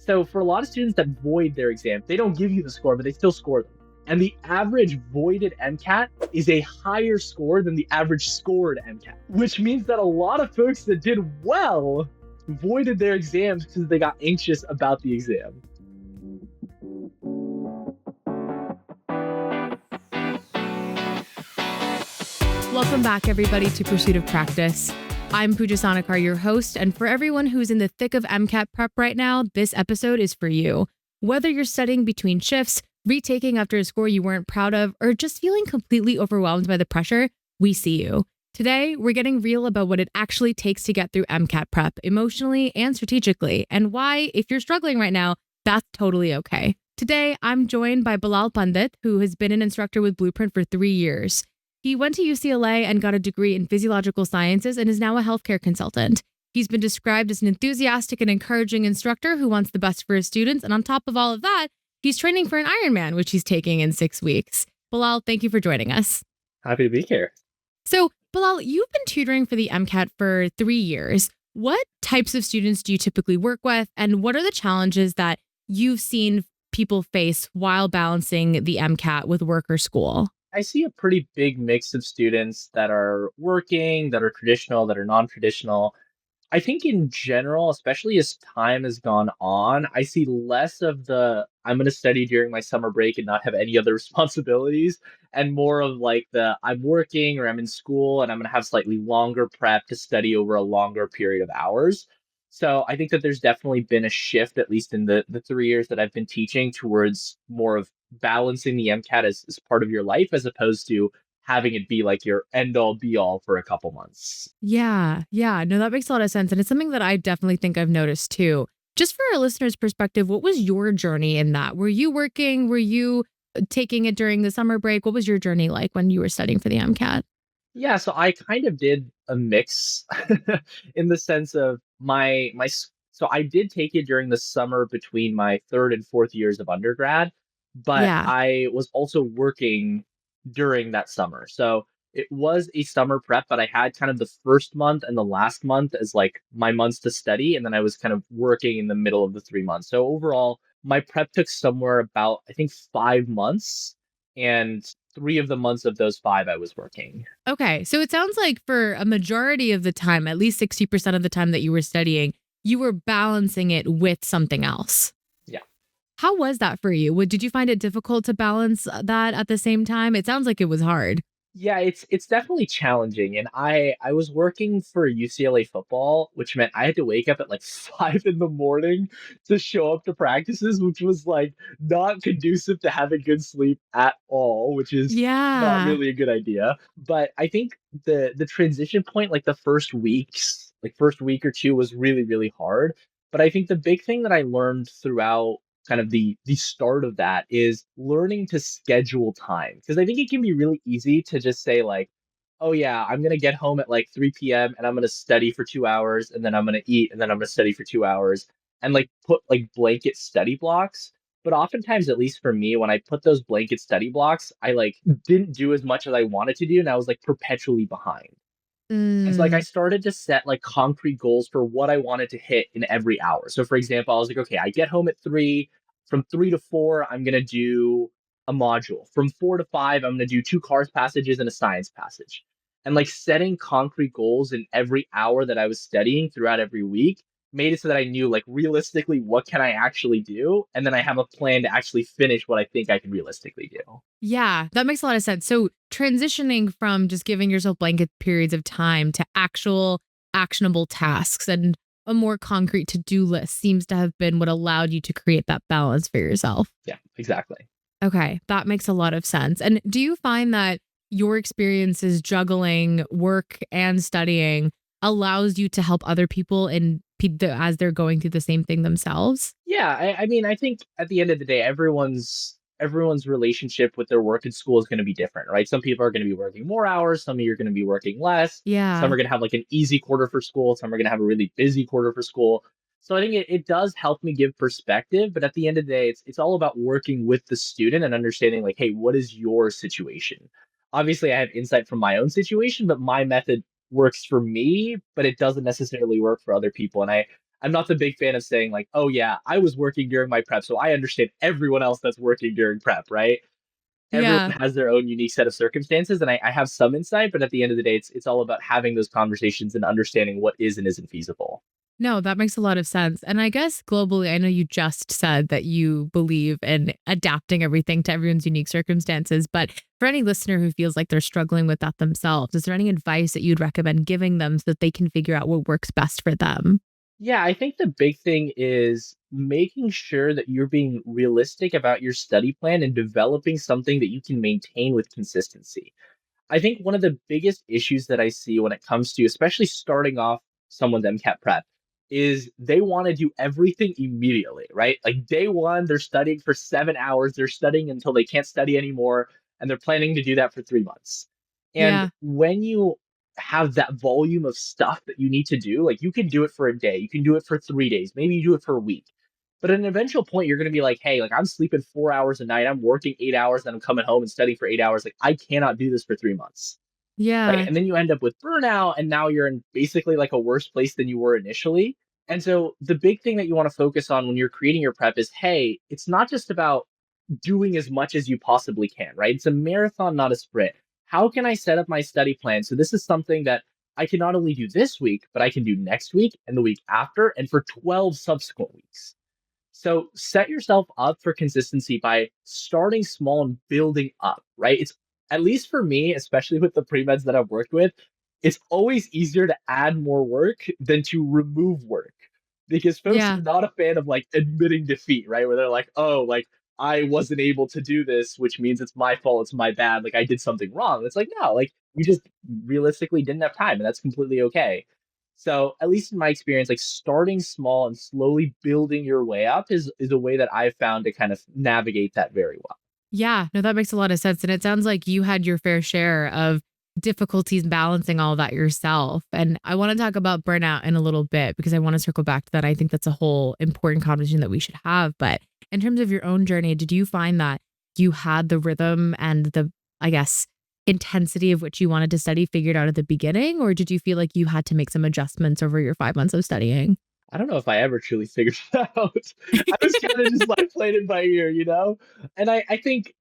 So for a lot of students that void their exam, they don't give you the score, but they still score them. And the average voided MCAT is a higher score than the average scored MCAT, which means that a lot of folks that did well voided their exams because they got anxious about the exam. Welcome back, everybody, to Pursuit of Practice. I'm Pooja Sanakar, your host, and for everyone who's in the thick of MCAT prep right now, this episode is for you. Whether you're studying between shifts, retaking after a score you weren't proud of, or just feeling completely overwhelmed by the pressure, we see you. Today, we're getting real about what it actually takes to get through MCAT prep, emotionally and strategically, and why, if you're struggling right now, that's totally okay. Today, I'm joined by Bilal Pandit, who has been an instructor with Blueprint for 3 years. He went to UCLA and got a degree in physiological sciences and is now a healthcare consultant. He's been described as an enthusiastic and encouraging instructor who wants the best for his students. And on top of all of that, he's training for an Ironman, which he's taking in 6 weeks. Bilal, thank you for joining us. Happy to be here. So, Bilal, you've been tutoring for the MCAT for 3 years. What types of students do you typically work with? And what are the challenges that you've seen people face while balancing the MCAT with work or school? I see a pretty big mix of students that are working, that are traditional, that are non-traditional. I think in general, especially as time has gone on, I see less of the I'm going to study during my summer break and not have any other responsibilities, and more of like the I'm working or I'm in school and I'm going to have slightly longer prep to study over a longer period of hours. So I think that there's definitely been a shift, at least in the 3 years that I've been teaching, towards more of balancing the MCAT as part of your life as opposed to having it be like your end all be all for a couple months. Yeah. No, that makes a lot of sense. And it's something that I definitely think I've noticed too. Just for our listeners' perspective, what was your journey in that? Were you working? Were you taking it during the summer break? What was your journey like when you were studying for the MCAT? Yeah, so I kind of did a mix in the sense of so I did take it during the summer between my third and fourth years of undergrad, but Yeah. I was also working during that summer. So it was a summer prep, but I had kind of the first month and the last month as like my months to study, and then I was kind of working in the middle of the 3 months. So overall, my prep took somewhere about I think 5 months, and 3 of the months of those five I was working. Okay. So it sounds like for a majority of the time, at least 60% of the time that you were studying, you were balancing it with something else. Yeah. How was that for you? Did you find it difficult to balance that at the same time? It sounds like it was hard. Yeah, it's definitely challenging. And I was working for UCLA football, which meant I had to wake up at like 5 in the morning to show up to practices, which was like not conducive to having good sleep at all, which is not Yeah. really a good idea. But I think the transition point, like the first weeks, like first week or two was really, really hard. But I think the big thing that I learned throughout kind of the start of that is learning to schedule time, because I think it can be really easy to just say like, oh yeah, I'm going to get home at like 3 p.m. and I'm going to study for 2 hours, and then I'm going to eat, and then I'm going to study for 2 hours, and like put like blanket study blocks. But oftentimes, at least for me, when I put those blanket study blocks, I like didn't do as much as I wanted to do, and I was like perpetually behind. And so like I Mm, started to set like concrete goals for what I wanted to hit in every hour. So for example, I was like, okay, I get home at 3. From 3 to 4, I'm gonna do a module. From 4 to 5, I'm gonna do 2 cars passages and a science passage. And like setting concrete goals in every hour that I was studying throughout every week made it so that I knew like realistically what can I actually do, and then I have a plan to actually finish what I think I can realistically do. yeah, that makes a lot of sense. So transitioning from just giving yourself blanket periods of time to actual actionable tasks and a more concrete to-do list seems to have been what allowed you to create that balance for yourself. Yeah, exactly. Okay, that makes a lot of sense. And do you find that your experiences juggling work and studying allows you to help other people as they're going through the same thing themselves? Yeah, I mean, I think at the end of the day, everyone's relationship with their work and school is going to be different, right? Some people are going to be working more hours, some of you are going to be working less. Some Yeah. are going to have like an easy quarter for school, some are going to have a really busy quarter for school. So I think it does help me give perspective, but at the end of the day, it's all about working with the student and understanding like, hey, what is your situation? Obviously, I have insight from my own situation, but my method works for me, but it doesn't necessarily work for other people. And I I'm not the big fan of saying like, oh yeah, I was working during my prep, so I understand everyone else that's working during prep, right? Everyone Yeah. has their own unique set of circumstances, and I have some insight, but at the end of the day, it's all about having those conversations and understanding what is and isn't feasible. No, that makes a lot of sense. And I guess globally, I know you just said that you believe in adapting everything to everyone's unique circumstances. But for any listener who feels like they're struggling with that themselves, is there any advice that you'd recommend giving them so that they can figure out what works best for them? Yeah, I think the big thing is making sure that you're being realistic about your study plan and developing something that you can maintain with consistency. I think one of the biggest issues that I see when it comes to especially starting off someone's MCAT prep is they want to do everything immediately, right? Like day one, they're studying for 7 hours, they're studying until they can't study anymore, and they're planning to do that for 3 months. And Yeah. when you have that volume of stuff that you need to do, like you can do it for a day, you can do it for 3 days, maybe you do it for a week. But at an eventual point, you're going to be like, hey, like I'm sleeping 4 hours a night. I'm working 8 hours, then I'm coming home and studying for 8 hours. Like I cannot do this for 3 months. Right. Yeah. And then you end up with burnout, and now you're in basically like a worse place than you were initially. And so the big thing that you want to focus on when you're creating your prep is hey, it's not just about doing as much as you possibly can, right? It's a marathon, not a sprint. How can I set up my study plan? So this is something that I can not only do this week, but I can do next week and the week after and for 12 subsequent weeks. So set yourself up for consistency by starting small and building up, right? It's at least for me, especially with the pre-meds that I've worked with, it's always easier to add more work than to remove work because folks Yeah. are not a fan of like admitting defeat, right? Where they're like, oh, like I wasn't able to do this, which means it's my fault, it's my bad, like I did something wrong. It's like, no, like you just realistically didn't have time, and that's completely okay. So, at least in my experience, like starting small and slowly building your way up is a way that I've found to kind of navigate that very well. Yeah, no, that makes a lot of sense. And it sounds like you had your fair share of difficulties balancing all of that yourself. And I want to talk about burnout in a little bit because I want to circle back to that. I think that's a whole important conversation that we should have. But in terms of your own journey, did you find that you had the rhythm and the, I guess, intensity of which you wanted to study figured out at the beginning? Or did you feel like you had to make some adjustments over your 5 months of studying? I don't know if I ever truly figured it out. I was kind of just like playing it by ear, you know? And I think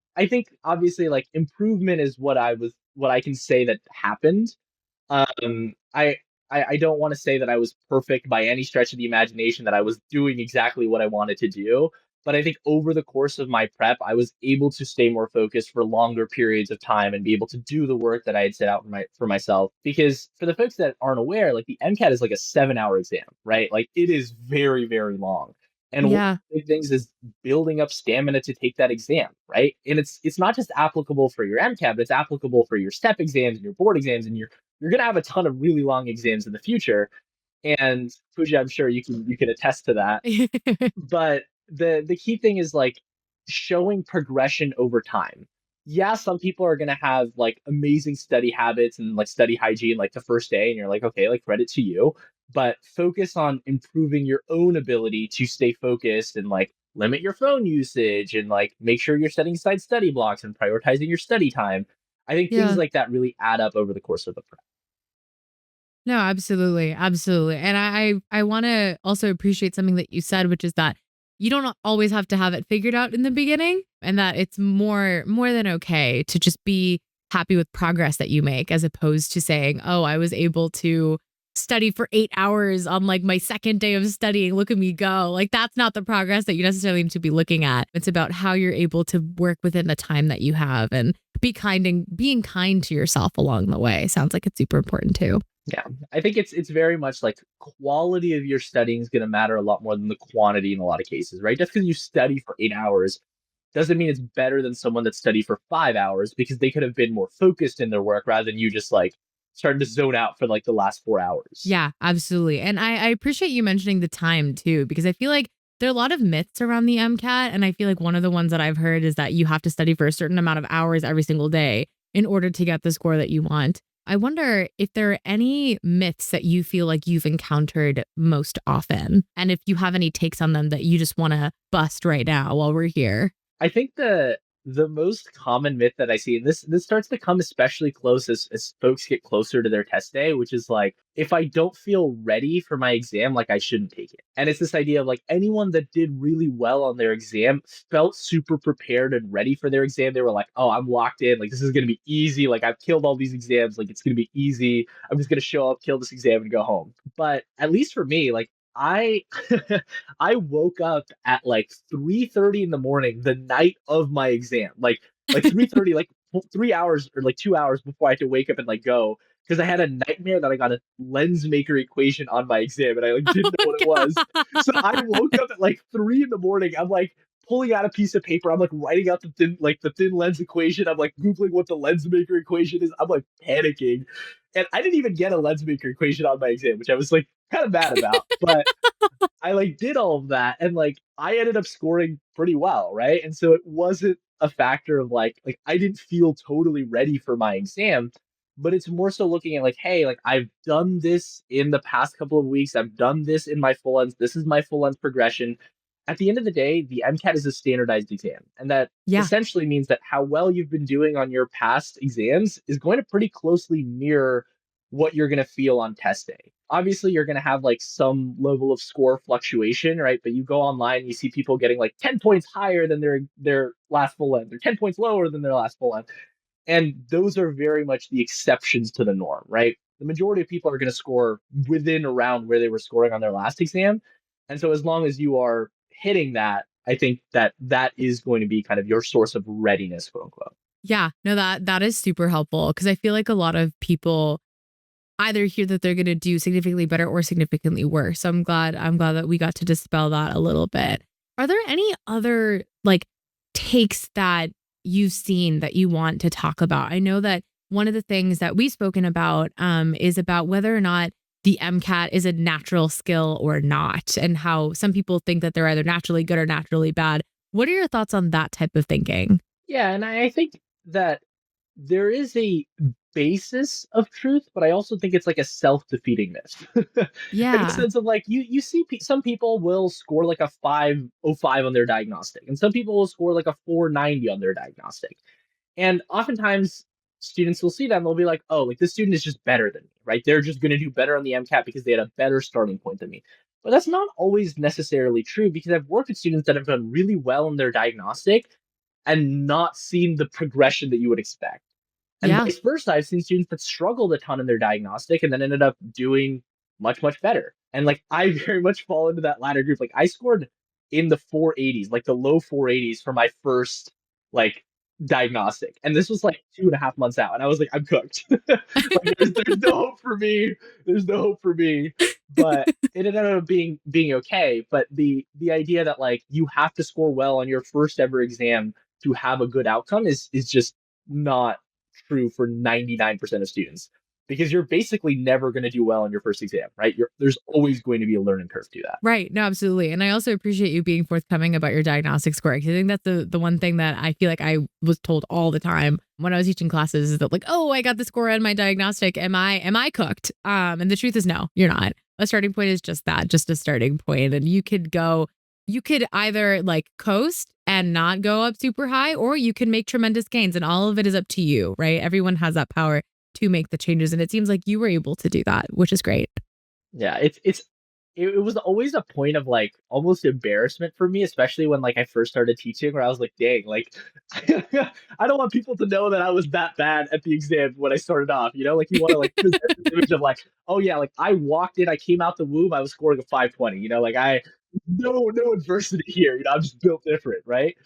obviously like improvement is what I can say that happened. Um, I I don't want to say that I was perfect by any stretch of the imagination, that I was doing exactly what I wanted to do. But I think over the course of my prep, I was able to stay more focused for longer periods of time and be able to do the work that I had set out for myself. Because for the folks that aren't aware, like the MCAT is like a 7 hour exam, right? Like it is very, very long. And one of Yeah. the big things is building up stamina to take that exam, right? And it's not just applicable for your MCAT, but it's applicable for your step exams and your board exams and your you're going to have a ton of really long exams in the future. And Pooja, I'm sure you can attest to that. But the key thing is like showing progression over time. Yeah, some people are going to have like amazing study habits and like study hygiene like the first day, and you're like, okay, like credit to you. But focus on improving your own ability to stay focused and like limit your phone usage and like make sure you're setting aside study blocks and prioritizing your study time. I think things Yeah. like that really add up over the course of the prep. No, absolutely, absolutely. And I want to also appreciate something that you said, which is that you don't always have to have it figured out in the beginning, and that it's more than okay to just be happy with progress that you make, as opposed to saying, "Oh, I was able to study for 8 hours on like my second day of studying. Look at me go!" Like that's not the progress that you necessarily need to be looking at. It's about how you're able to work within the time that you have and be kind and being kind to yourself along the way. Sounds like it's super important too. Yeah, I think it's very much like quality of your studying is going to matter a lot more than the quantity in a lot of cases, right? Just because you study for 8 hours doesn't mean it's better than someone that studied for 5 hours because they could have been more focused in their work rather than you just like starting to zone out for like the last 4 hours. Yeah, absolutely. And I appreciate you mentioning the time too, because I feel like there are a lot of myths around the MCAT. And I feel like one of the ones that I've heard is that you have to study for a certain amount of hours every single day in order to get the score that you want. I wonder if there are any myths that you feel like you've encountered most often, and if you have any takes on them that you just want to bust right now while we're here. I think The most common myth that I see, and this starts to come especially close as folks get closer to their test day, which is like, if I don't feel ready for my exam, like I shouldn't take it. And it's this idea of like anyone that did really well on their exam felt super prepared and ready for their exam. They were like, oh, I'm locked in. Like this is gonna be easy. Like I've killed all these exams. Like it's gonna be easy. I'm just gonna show up, kill this exam, and go home. But at least for me, like I I woke up at like 3:30 in the morning the night of my exam. Like 3:30, like 3 hours or like 2 hours before I had to wake up and like go because I had a nightmare that I got a lens maker equation on my exam and I like didn't know what it was. So I woke up at like 3 in the morning. I'm like pulling out a piece of paper. I'm like writing out the thin lens equation. I'm like googling what the lens maker equation is. I'm like panicking, and I didn't even get a lens maker equation on my exam, which I was like kind of mad about. But I like did all of that and like I ended up scoring pretty well, right? And so it wasn't a factor of like I didn't feel totally ready for my exam, but it's more so looking at like, hey, like I've done this in the past couple of weeks. I've done this in my full length. This is my full length progression. At the end of the day, the MCAT is a standardized exam. And that Yeah. essentially means that how well you've been doing on your past exams is going to pretty closely mirror what you're going to feel on test day. Obviously, you're going to have like some level of score fluctuation, right? But you go online, you see people getting like 10 points higher than their last full length or 10 points lower than their last full length. And those are very much the exceptions to the norm, right? The majority of people are going to score within around where they were scoring on their last exam. And so as long as you are hitting that, I think that that is going to be kind of your source of readiness, quote unquote. Yeah. No, that is super helpful because I feel like a lot of people either hear that they're going to do significantly better or significantly worse. So I'm glad that we got to dispel that a little bit. Are there any other like takes that you've seen that you want to talk about? I know that one of the things that we've spoken about is about whether or not the MCAT is a natural skill or not, and how some people think that they're either naturally good or naturally bad. What are your thoughts on that type of thinking? Yeah, and I think that there is a basis of truth, but I also think it's like a self-defeating myth. In the Yeah. sense of like you see some people will score like a 505 on their diagnostic, and some people will score like a 490 on their diagnostic. And oftentimes students will see that and they'll be like, "Oh, like this student is just better than me, right? They're just going to do better on the MCAT because they had a better starting point than me." But that's not always necessarily true because I've worked with students that have done really well in their diagnostic and not seen the progression that you would expect. And Yeah. vice versa, I've seen students that struggled a ton in their diagnostic and then ended up doing much, much better. And like I very much fall into that latter group. Like I scored in the 480s, like the low 480s for my first like diagnostic. And this was like 2.5 months out. And I was like, I'm cooked. Like there's no hope for me. There's no hope for me. But it ended up being okay. But the idea that like you have to score well on your first ever exam to have a good outcome is just not true for 99% of students because you're basically never going to do well on your first exam, right? There's always going to be a learning curve to that. Right. No, absolutely. And I also appreciate you being forthcoming about your diagnostic score. 'Cause I think that's the one thing that I feel like I was told all the time when I was teaching classes is that like, oh, I got the score on my diagnostic. Am I cooked? And the truth is no, you're not. A starting point is just that, just a starting point. And you could either like coast and not go up super high, or you can make tremendous gains. And all of it is up to you, right? Everyone has that power to make the changes. And it seems like you were able to do that, which is great. Yeah, it was always a point of like almost embarrassment for me, especially when like I first started teaching, where I was like, dang, like I don't want people to know that I was that bad at the exam when I started off. You know, like you want to like present this image of like, oh yeah, like I walked in, I came out the womb, I was scoring a 520. You know, like I no adversity here. You know, I'm just built different, right?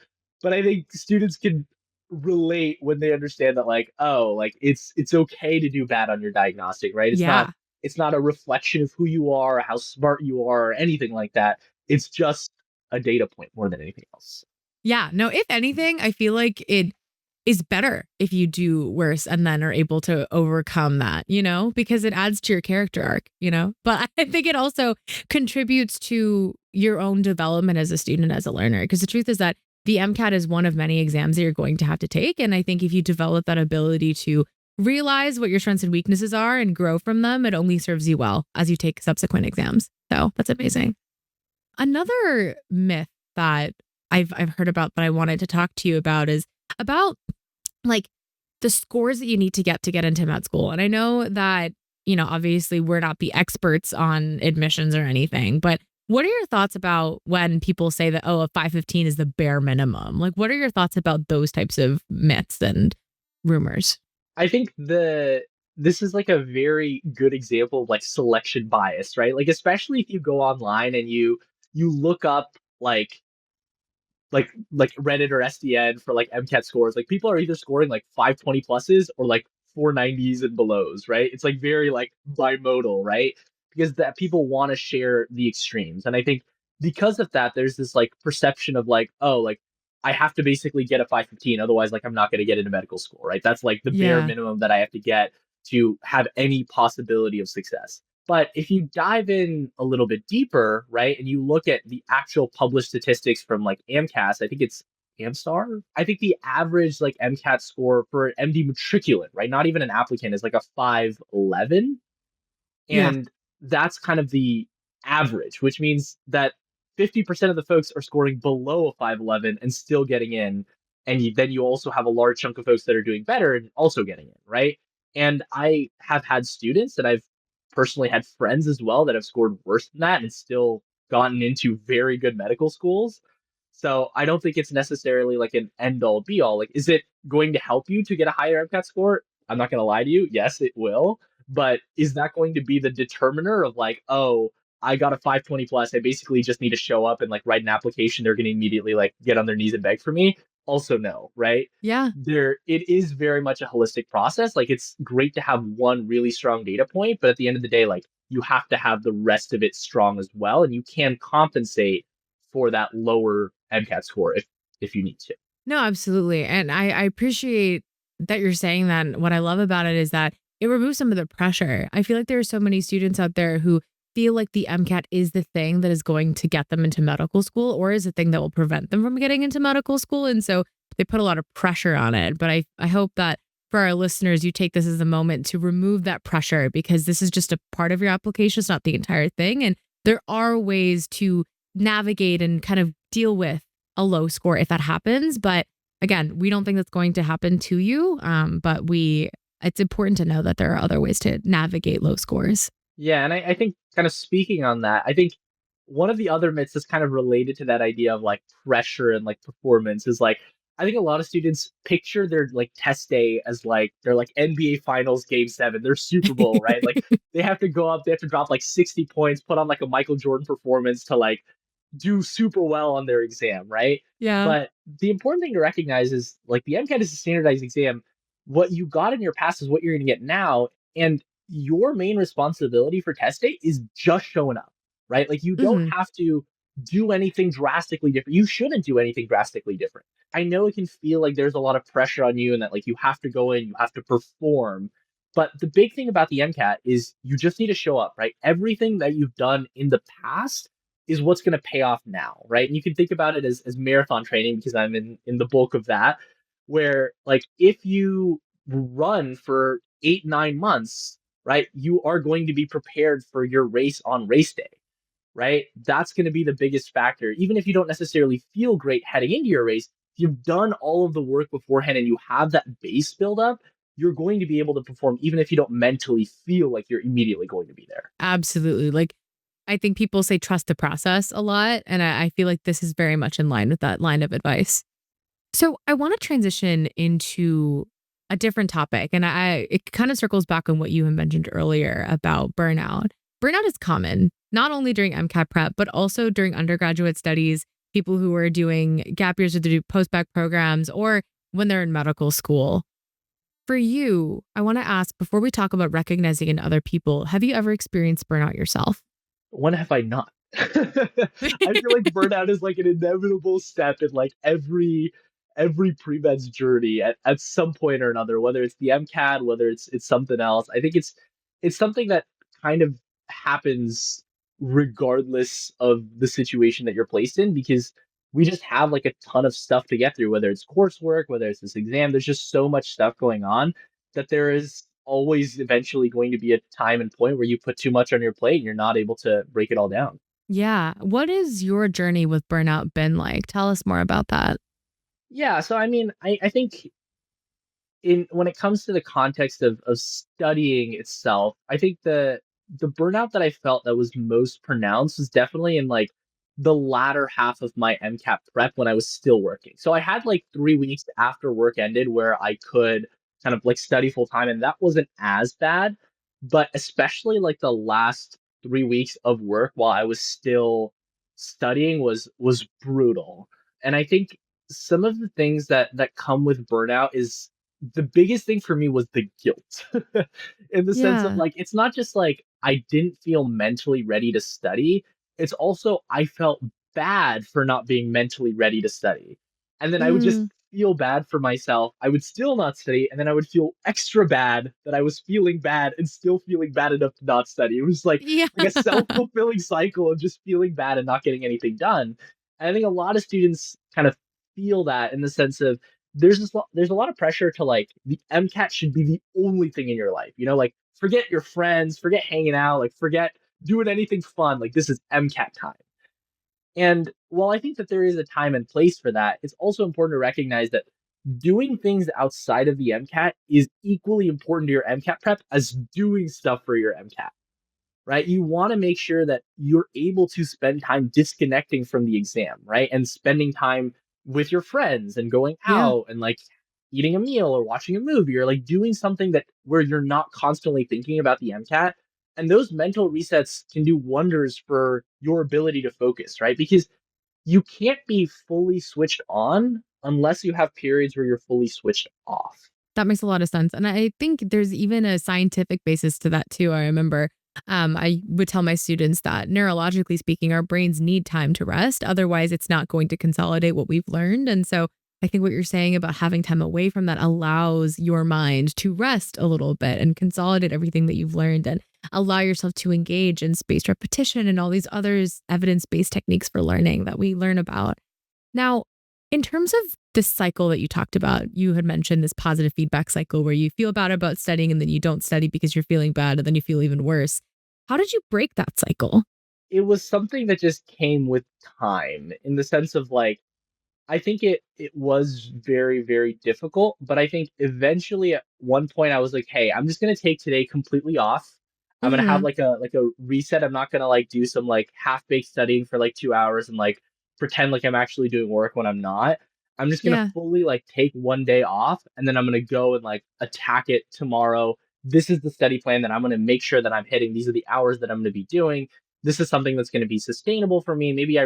But I think students can relate when they understand that like, oh, like it's okay to do bad on your diagnostic, right? Yeah. It's not a reflection of who you are, or how smart you are, or anything like that. It's just a data point more than anything else. Yeah. No, if anything, I feel like it is better if you do worse and then are able to overcome that, because it adds to your character arc. But I think it also contributes to your own development as a student, as a learner. Because the truth is that the MCAT is one of many exams that you're going to have to take. And I think if you develop that ability to realize what your strengths and weaknesses are and grow from them, it only serves you well as you take subsequent exams. So that's amazing. Another myth that I've heard about that I wanted to talk to you about is about like the scores that you need to get into med school. And I know that, obviously we're not the experts on admissions or anything, but what are your thoughts about when people say that, oh, a 515 is the bare minimum? Like, what are your thoughts about those types of myths and rumors? I think this is like a very good example of like selection bias, right? Like especially if you go online and you look up like like Reddit or SDN for like MCAT scores. Like people are either scoring like 520 pluses or like 490s and belows, right? It's like very like bimodal, right? Because that people want to share the extremes. And I think because of that, there's this like perception of like, oh, like I have to basically get a 515, otherwise like I'm not going to get into medical school, right? That's like the bare Yeah. minimum that I have to get to have any possibility of success. But if you dive in a little bit deeper, right, and you look at the actual published statistics from like AMCAS, I think it's AMSTAR. I think the average like MCAT score for an MD matriculant, right, not even an applicant, is like a 511. Yeah. And that's kind of the average, which means that 50% of the folks are scoring below a 511 and still getting in. And then you also have a large chunk of folks that are doing better and also getting in, right? And I have had students, and I've personally had friends as well that have scored worse than that and still gotten into very good medical schools. So I don't think it's necessarily like an end all be all. Like, is it going to help you to get a higher MCAT score? I'm not going to lie to you. Yes, it will. But is that going to be the determiner of like, oh, I got a 520 plus. I basically just need to show up and like write an application. They're going to immediately like get on their knees and beg for me. Also, no, right? Yeah. It is very much a holistic process. Like it's great to have one really strong data point, but at the end of the day, like you have to have the rest of it strong as well. And you can compensate for that lower MCAT score if you need to. No, absolutely. And I appreciate that you're saying that. And what I love about it is that it removes some of the pressure. I feel like there are so many students out there who feel like the MCAT is the thing that is going to get them into medical school or is the thing that will prevent them from getting into medical school. And so they put a lot of pressure on it. But I hope that for our listeners, you take this as a moment to remove that pressure because this is just a part of your application. It's not the entire thing. And there are ways to navigate and kind of deal with a low score if that happens. But again, we don't think that's going to happen to you. But it's important to know that there are other ways to navigate low scores. Yeah, and I think kind of speaking on that, I think one of the other myths that's kind of related to that idea of like pressure and like performance is like I think a lot of students picture their like test day as like their like NBA Finals Game 7, their Super Bowl, right? Like they have to go up, they have to drop like 60 points, put on like a Michael Jordan performance to like do super well on their exam, right? Yeah. But the important thing to recognize is like the MCAT is a standardized exam. What you got in your past is what you're going to get now. And your main responsibility for test day is just showing up, right? Like you don't Hmm. have to do anything drastically different. You shouldn't do anything drastically different. I know it can feel like there's a lot of pressure on you and that like you have to go in, you have to perform. But the big thing about the MCAT is you just need to show up, right? Everything that you've done in the past is what's going to pay off now, right? And you can think about it as marathon training because I'm in the bulk of that, where like if you run for 8 9 months, right, you are going to be prepared for your race on race day, right? That's going to be the biggest factor. Even if you don't necessarily feel great heading into your race, if you've done all of the work beforehand and you have that base build up, you're going to be able to perform even if you don't mentally feel like you're immediately going to be there. Absolutely. Like, I think people say trust the process a lot. And I feel like this is very much in line with that line of advice. So I want to transition into a different topic. And it kind of circles back on what you had mentioned earlier about burnout. Burnout is common, not only during MCAT prep, but also during undergraduate studies, people who are doing gap years or they do post-bac programs, or when they're in medical school. For you, I want to ask before we talk about recognizing in other people, have you ever experienced burnout yourself? When have I not? I feel like burnout is like an inevitable step in like every pre-med's journey at some point or another, whether it's the MCAT, whether it's something else. I think it's something that kind of happens regardless of the situation that you're placed in because we just have like a ton of stuff to get through, whether it's coursework, whether it's this exam. There's just so much stuff going on that there is always eventually going to be a time and point where you put too much on your plate and you're not able to break it all down. Yeah. What has your journey with burnout been like? Tell us more about that. Yeah, so I mean, I think in when it comes to the context of studying itself, I think the burnout that I felt that was most pronounced was definitely in like the latter half of my MCAT prep when I was still working. So I had like 3 weeks after work ended where I could kind of like study full time, and that wasn't as bad. But especially like the last 3 weeks of work while I was still studying was brutal. And I think some of the things that come with burnout is the biggest thing for me was the guilt in the sense of Yeah. like it's not just like I didn't feel mentally ready to study, it's also I felt bad for not being mentally ready to study, and then I would just Mm, feel bad for myself. I would still not study, and then I would feel extra bad that I was feeling bad and still feeling bad enough to not study. It was yeah. like a self-fulfilling cycle of just feeling bad and not getting anything done. And I think a lot of students kind of feel that in the sense of there's a lot of pressure to like the MCAT should be the only thing in your life. You know, like forget your friends, forget hanging out, like forget doing anything fun. Like this is MCAT time. And while I think that there is a time and place for that, it's also important to recognize that doing things outside of the MCAT is equally important to your MCAT prep as doing stuff for your MCAT, right? You want to make sure that you're able to spend time disconnecting from the exam, right? And spending time with your friends and going Yeah. out and like eating a meal or watching a movie or like doing something that where you're not constantly thinking about the MCAT. And those mental resets can do wonders for your ability to focus, right? Because you can't be fully switched on unless you have periods where you're fully switched off. That makes a lot of sense. And I think there's even a scientific basis to that too. I remember I would tell my students that neurologically speaking, our brains need time to rest. Otherwise, it's not going to consolidate what we've learned. And so I think what you're saying about having time away from that allows your mind to rest a little bit and consolidate everything that you've learned and allow yourself to engage in spaced repetition and all these other evidence based techniques for learning that we learn about. Now, in terms of this cycle that you talked about, you had mentioned this positive feedback cycle where you feel bad about studying and then you don't study because you're feeling bad and then you feel even worse. How did you break that cycle? It was something that just came with time in the sense of like I think it was very, very difficult, but I think eventually at one point I was like, "Hey, I'm just gonna take today completely off. I'm gonna have Mhm. like a reset. I'm not gonna like do some like half-baked studying for like 2 hours and like pretend like I'm actually doing work when I'm not. I'm just gonna Yeah. fully like take one day off and then I'm gonna go and like attack it tomorrow. This is the study plan that I'm gonna make sure that I'm hitting. These are the hours that I'm gonna be doing. This is something that's going to be sustainable for me. Maybe I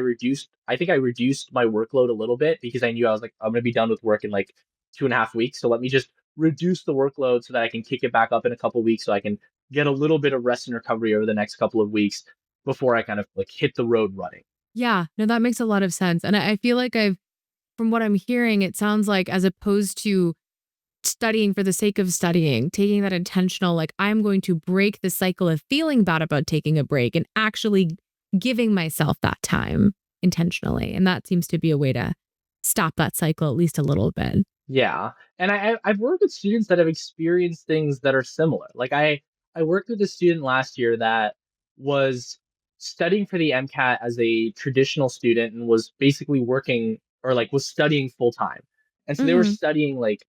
think I reduced my workload a little bit because I knew I was like, I'm going to be done with work in like 2.5 weeks. So let me just reduce the workload so that I can kick it back up in a couple of weeks so I can get a little bit of rest and recovery over the next couple of weeks before I kind of like hit the road running. Yeah. No, that makes a lot of sense. And I feel like from what I'm hearing, it sounds like as opposed to studying for the sake of studying, taking that intentional, like, I'm going to break the cycle of feeling bad about taking a break and actually giving myself that time intentionally. And that seems to be a way to stop that cycle at least a little bit. Yeah, and I've worked with students that have experienced things that are similar. Like I worked with a student last year that was studying for the MCAT as a traditional student and was basically working or like was studying full time. And so they were Mhm. studying like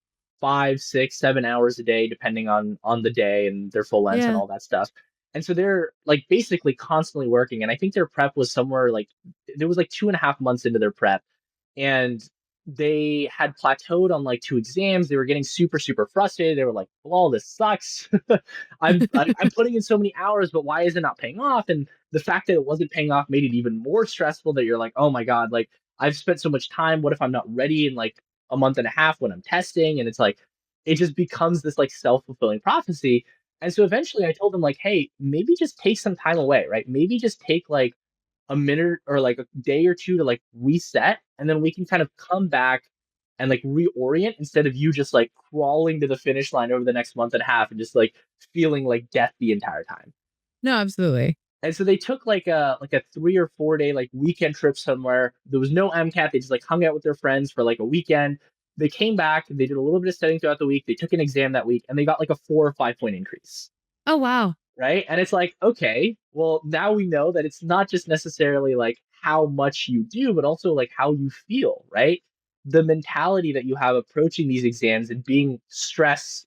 5, 6, 7 hours a day, depending on the day and their full lengths and Yeah. all that stuff. And so they're like basically constantly working. And I think their prep was somewhere like there was like 2.5 months into their prep and they had plateaued on like two exams. They were getting super, super frustrated. They were like, "Well, this sucks. I'm putting in so many hours, but why is it not paying off?" And the fact that it wasn't paying off made it even more stressful. That you're like, "Oh my god, like I've spent so much time. What if I'm not ready in like a month and a half when I'm testing?" And it's like, it just becomes this like self fulfilling prophecy. And so eventually, I told them like, "Hey, maybe just take some time away, right? Maybe just take like a minute or like a day or two to like reset and then we can kind of come back and like reorient instead of you just like crawling to the finish line over the next month and a half and just like feeling like death the entire time." No, absolutely. And so they took like a 3 or 4 day like weekend trip somewhere. There was no MCAT. They just like hung out with their friends for like a weekend. They came back, they did a little bit of studying throughout the week. They took an exam that week and they got like a 4 or 5 point increase. Oh, wow. Right? And it's like, okay, well, now we know that it's not just necessarily like how much you do, but also like how you feel, right? the mentality that you have approaching these exams and being stressed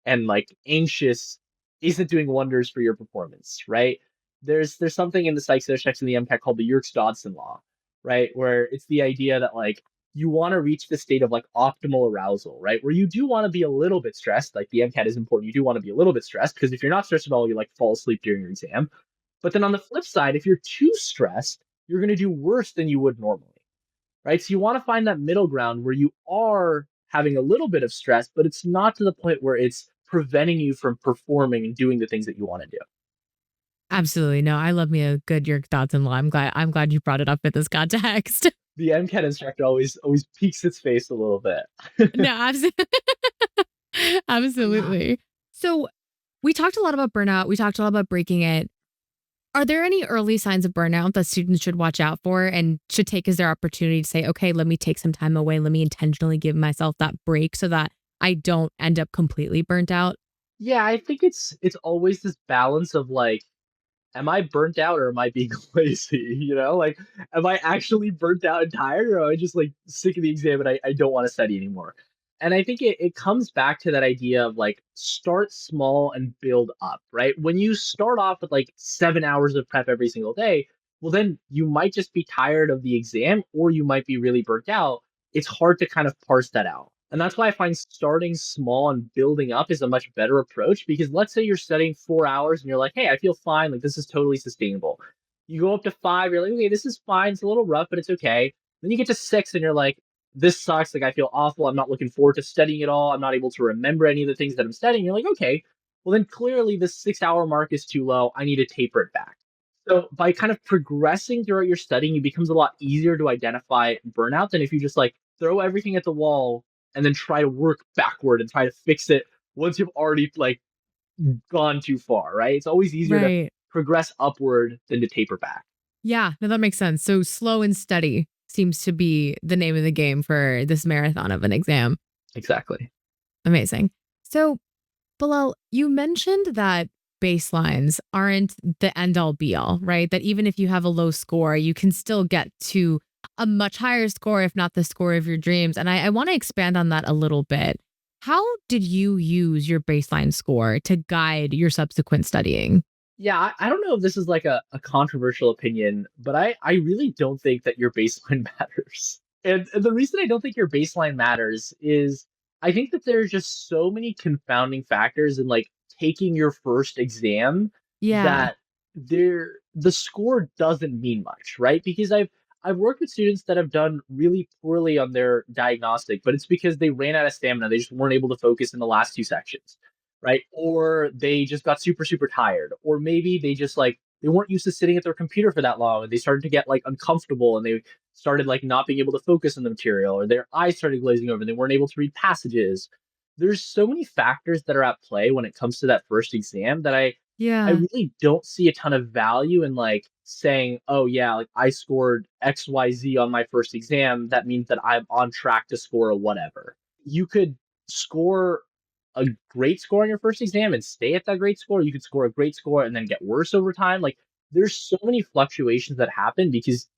and like anxious isn't doing wonders for your performance, right? There's something in the psych section in the MCAT called the Yerkes-Dodson law, right? Where it's the idea that like you want to reach the state of like optimal arousal, right? Where you do want to be a little bit stressed, like the MCAT is important. You do want to be a little bit stressed because if you're not stressed at all, you like fall asleep during your exam. But then on the flip side, if you're too stressed, you're going to do worse than you would normally, right? So you want to find that middle ground where you are having a little bit of stress, but it's not to the point where it's preventing you from performing and doing the things that you want to do. Absolutely. No, I love me a good Yerk Dodson law. I'm glad you brought it up in this context. The MCAT instructor always peeks its face a little bit. No, Yeah. absolutely. So we talked a lot about burnout. We talked a lot about breaking it. Are there any early signs of burnout that students should watch out for and should take as their opportunity to say, okay, let me take some time away. Let me intentionally give myself that break so that I don't end up completely burnt out? Yeah, I think it's always this balance of like am I burnt out or am I being lazy? Like, am I actually burnt out and tired or am I just like sick of the exam and I don't want to study anymore? And I think it comes back to that idea of like start small and build up, right? When you start off with like 7 hours of prep every single day, well, then you might just be tired of the exam or you might be really burnt out. It's hard to kind of parse that out. And that's why I find starting small and building up is a much better approach because let's say you're studying 4 hours and you're like, hey, I feel fine. Like, this is totally sustainable. You go up to five, you're like, okay, this is fine. It's a little rough, but it's okay. Then you get to six and you're like, this sucks. Like, I feel awful. I'm not looking forward to studying at all. I'm not able to remember any of the things that I'm studying. You're like, okay, well, then clearly the 6 hour mark is too low. I need to taper it back. So by kind of progressing throughout your studying, it becomes a lot easier to identify burnout than if you just like throw everything at the wall and then try to work backward and try to fix it once you've already like gone too far, right? It's always easier to Right. progress upward than to taper back. Yeah, no, that makes sense. So slow and steady seems to be the name of the game for this marathon of an exam. Exactly. Amazing. So, Bilal, you mentioned that baselines aren't the end all be all, right? That even if you have a low score, you can still get to a much higher score, if not the score of your dreams. And I want to expand on that a little bit. How did you use your baseline score to guide your subsequent studying? Yeah, I don't know if this is like a controversial opinion, but I really don't think that your baseline matters. And the reason I don't think your baseline matters is I think that there's just so many confounding factors in like taking your first exam Yeah. that the score doesn't mean much, right? Because I've worked with students that have done really poorly on their diagnostic, but it's because they ran out of stamina. They just weren't able to focus in the last two sections, right? Or they just got super, super tired. Or maybe they just like they weren't used to sitting at their computer for that long and they started to get like uncomfortable and they started like not being able to focus on the material or their eyes started glazing over and they weren't able to read passages. There's so many factors that are at play when it comes to that first exam that I Yeah. really don't see a ton of value in like saying, oh yeah, like I scored XYZ on my first exam. That means that I'm on track to score a whatever. You could score a great score on your first exam and stay at that great score. You could score a great score and then get worse over time. Like there's so many fluctuations that happen because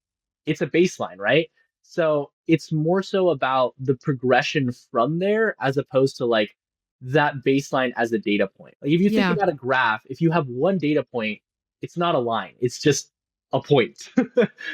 it's a baseline, right? So it's more so about the progression from there as opposed to like that baseline as a data point. Like if you think Yeah. about a graph, if you have one data point, it's not a line, it's just a point,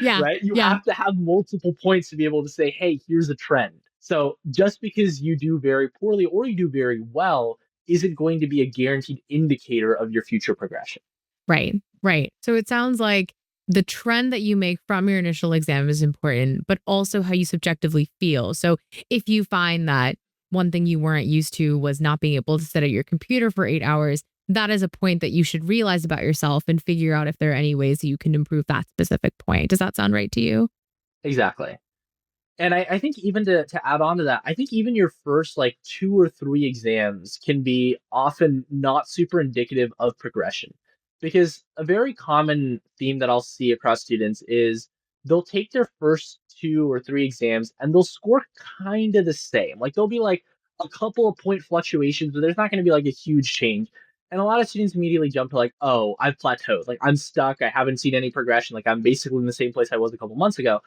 Yeah. right? You Yeah. have to have multiple points to be able to say, hey, here's a trend. So just because you do very poorly or you do very well isn't going to be a guaranteed indicator of your future progression. Right, right. So it sounds like the trend that you make from your initial exam is important, but also how you subjectively feel. So if you find that one thing you weren't used to was not being able to sit at your computer for 8 hours, that is a point that you should realize about yourself and figure out if there are any ways that you can improve that specific point. Does that sound right to you? Exactly. And I think even to add on to that, I think even your first like two or three exams can be often not super indicative of progression. Because a very common theme that I'll see across students is they'll take their first two or three exams and they'll score kind of the same. Like there'll be like a couple of point fluctuations, but there's not going to be like a huge change. And a lot of students immediately jump to like, oh, I've plateaued. Like I'm stuck. I haven't seen any progression. Like I'm basically in the same place I was a couple months ago.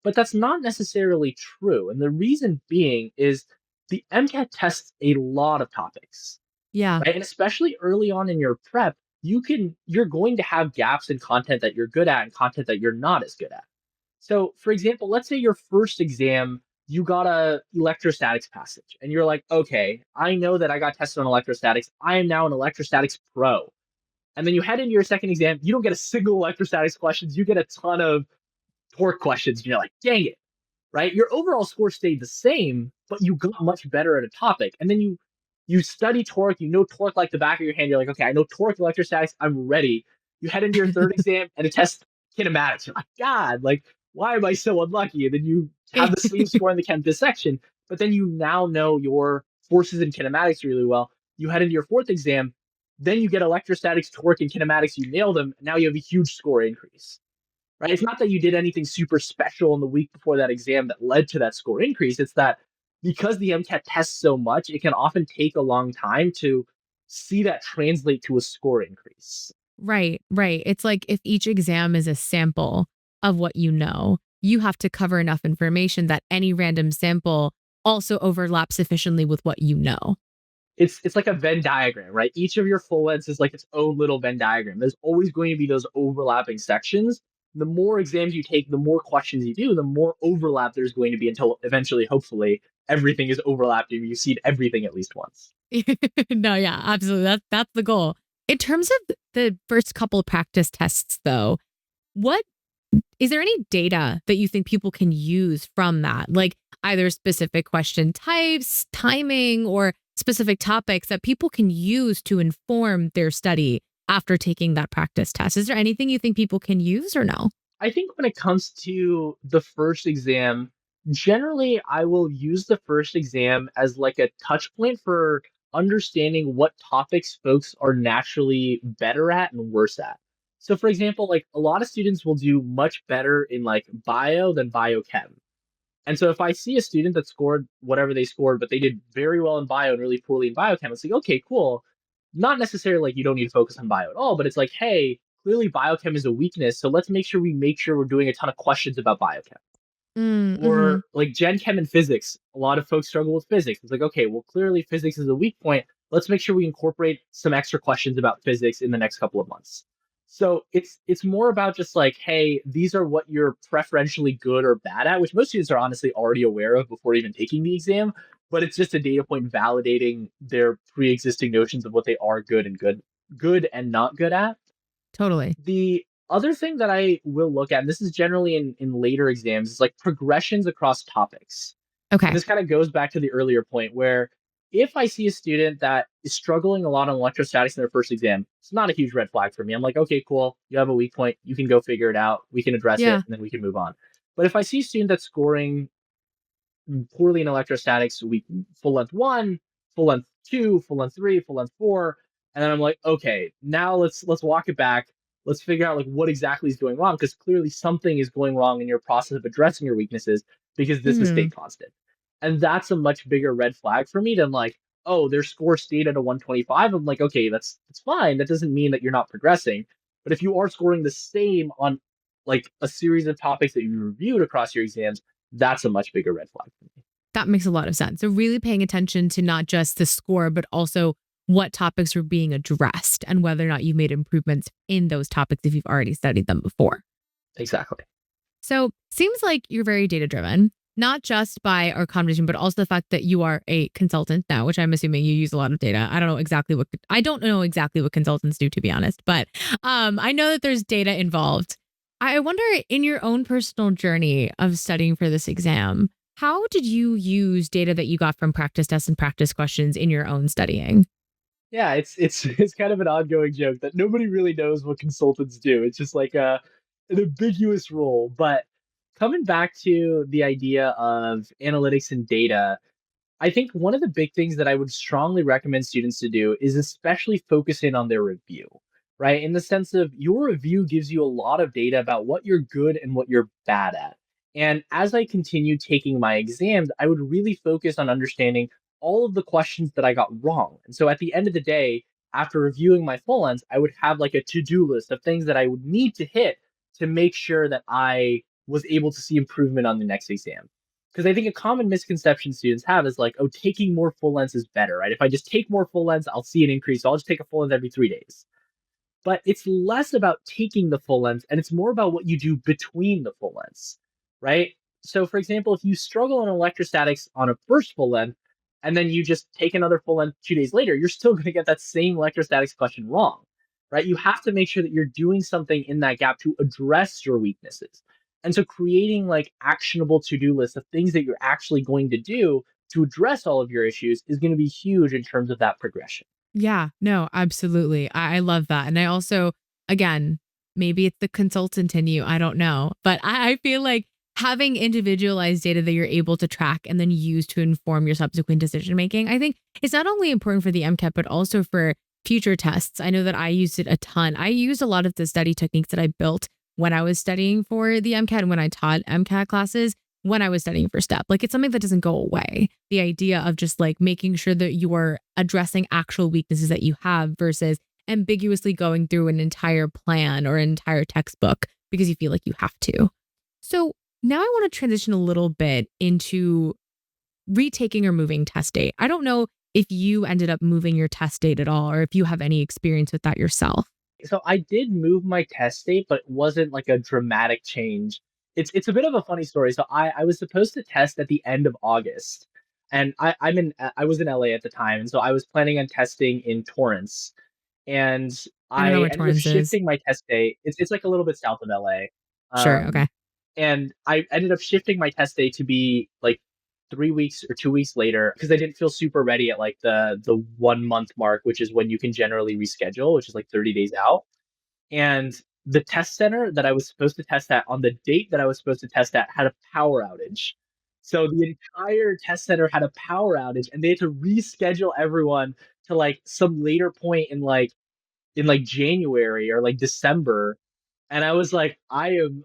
But that's not necessarily true. And the reason being is the MCAT tests a lot of topics, Yeah. right? And especially early on in your prep, you're going to have gaps in content that you're good at and content that you're not as good at. So, for example, let's say your first exam, you got a electrostatics passage, and you're like, okay, I know that I got tested on electrostatics. I am now an electrostatics pro. And then you head into your second exam, you don't get a single electrostatics questions, you get a ton of torque questions, and you're like, dang it, right? Your overall score stayed the same, but you got much better at a topic. And then you study torque, you know torque like the back of your hand. You're like, okay, I know torque, electrostatics, I'm ready. You head into your third exam and it tests kinematics. You're like, God, like, why am I so unlucky? And then you have the same score in the chem dis section, but then you now know your forces and kinematics really well. You head into your fourth exam, then you get electrostatics, torque, and kinematics. You nail them. Now you have a huge score increase, right? It's not that you did anything super special in the week before that exam that led to that score increase. It's that because the MCAT tests so much, it can often take a long time to see that translate to a score increase. Right, right. It's like if each exam is a sample of what you know, you have to cover enough information that any random sample also overlaps sufficiently with what you know. It's like a Venn diagram, right? Each of your full lengths is like its own little Venn diagram. There's always going to be those overlapping sections. The more exams you take, the more questions you do, the more overlap there's going to be until eventually, hopefully, everything is overlapped and you've seen everything at least once. No, yeah, absolutely. That's the goal. In terms of the first couple of practice tests though, what is there any data that you think people can use from that? Like either specific question types, timing, or specific topics that people can use to inform their study after taking that practice test? Is there anything you think people can use or no? I think when it comes to the first exam, generally I will use the first exam as like a touch point for understanding what topics folks are naturally better at and worse at. So for example, like a lot of students will do much better in like bio than biochem. And so if I see a student that scored whatever they scored, but they did very well in bio and really poorly in biochem, it's like, okay, cool. Not necessarily like you don't need to focus on bio at all, but it's like, hey, clearly biochem is a weakness. So let's make sure we're doing a ton of questions about biochem. Mm-hmm. Or like Gen Chem and physics. A lot of folks struggle with physics. It's like, okay, well, clearly physics is a weak point. Let's make sure we incorporate some extra questions about physics in the next couple of months. So it's more about just like, hey, these are what you're preferentially good or bad at, which most students are honestly already aware of before even taking the exam. But it's just a data point validating their pre-existing notions of what they are good and not good at. Totally. The other thing that I will look at, and this is generally in later exams, is like progressions across topics. And Okay. this kind of goes back to the earlier point where if I see a student that is struggling a lot on electrostatics in their first exam, it's not a huge red flag for me. I'm like, okay, cool. You have a weak point. You can go figure it out. We can address it Yeah. and then we can move on. But if I see a student that's scoring poorly in electrostatics, we full length one, full length two, full length three, full length four, and then I'm like, okay, now let's walk it back. Let's figure out like what exactly is going wrong because clearly something is going wrong in your process of addressing your weaknesses because this has Hmm. stayed constant, and that's a much bigger red flag for me than like, oh, their score stayed at a 125. I'm like, okay, that's fine. That doesn't mean that you're not progressing, but if you are scoring the same on like a series of topics that you reviewed across your exams, that's a much bigger red flag for me. That makes a lot of sense. So really paying attention to not just the score, but also what topics were being addressed and whether or not you made improvements in those topics if you've already studied them before. Exactly. So seems like you're very data driven, not just by our conversation, but also the fact that you are a consultant now, which I'm assuming you use a lot of data. I don't know exactly what consultants do, to be honest, but I know that there's data involved. I wonder in your own personal journey of studying for this exam, how did you use data that you got from practice tests and practice questions in your own studying? Yeah, it's it's kind of an ongoing joke that nobody really knows what consultants do. It's just like an ambiguous role. But coming back to the idea of analytics and data, I think one of the big things that I would strongly recommend students to do is especially focus in on their review, right? In the sense of your review gives you a lot of data about what you're good and what you're bad at. And as I continue taking my exams, I would really focus on understanding all of the questions that I got wrong. And so at the end of the day, after reviewing my full lens, I would have like a to do list of things that I would need to hit to make sure that I was able to see improvement on the next exam. Because I think a common misconception students have is like, oh, taking more full lengths is better, right? If I just take more full lengths, I'll see an increase. So I'll just take a full length every 3 days. But it's less about taking the full length and it's more about what you do between the full lengths, right? So, for example, if you struggle in electrostatics on a first full length and then you just take another full length 2 days later, you're still going to get that same electrostatics question wrong, right? You have to make sure that you're doing something in that gap to address your weaknesses. And so, creating like actionable to do lists of things that you're actually going to do to address all of your issues is going to be huge in terms of that progression. Yeah, no, absolutely. I love that. And I also, again, maybe it's the consultant in you. I don't know. But I feel like having individualized data that you're able to track and then use to inform your subsequent decision making, I think it's not only important for the MCAT, but also for future tests. I know that I used it a ton. I used a lot of the study techniques that I built when I was studying for the MCAT and when I taught MCAT classes when I was studying for STEP. Like it's something that doesn't go away. The idea of just like making sure that you are addressing actual weaknesses that you have versus ambiguously going through an entire plan or an entire textbook because you feel like you have to. So now I want to transition a little bit into retaking or moving test date. I don't know if you ended up moving your test date at all or if you have any experience with that yourself. So I did move my test date, but it wasn't like a dramatic change. It's a bit of a funny story. So I was supposed to test at the end of August, and I was in LA at the time, and so I was planning on testing in Torrance, and I don't know I where ended up Torrance is. shifting my test date. It's like a little bit south of LA. Sure. Um, Okay. and I ended up shifting my test day to be like 3 weeks or 2 weeks later because I didn't feel super ready at like the 1 month mark, which is when you can generally reschedule, which is like 30 days out. And the test center that I was supposed to test at on the date that I was supposed to test at had a power outage. So the entire test center had a power outage and they had to reschedule everyone to like some later point in like January or like December. And I was like, I am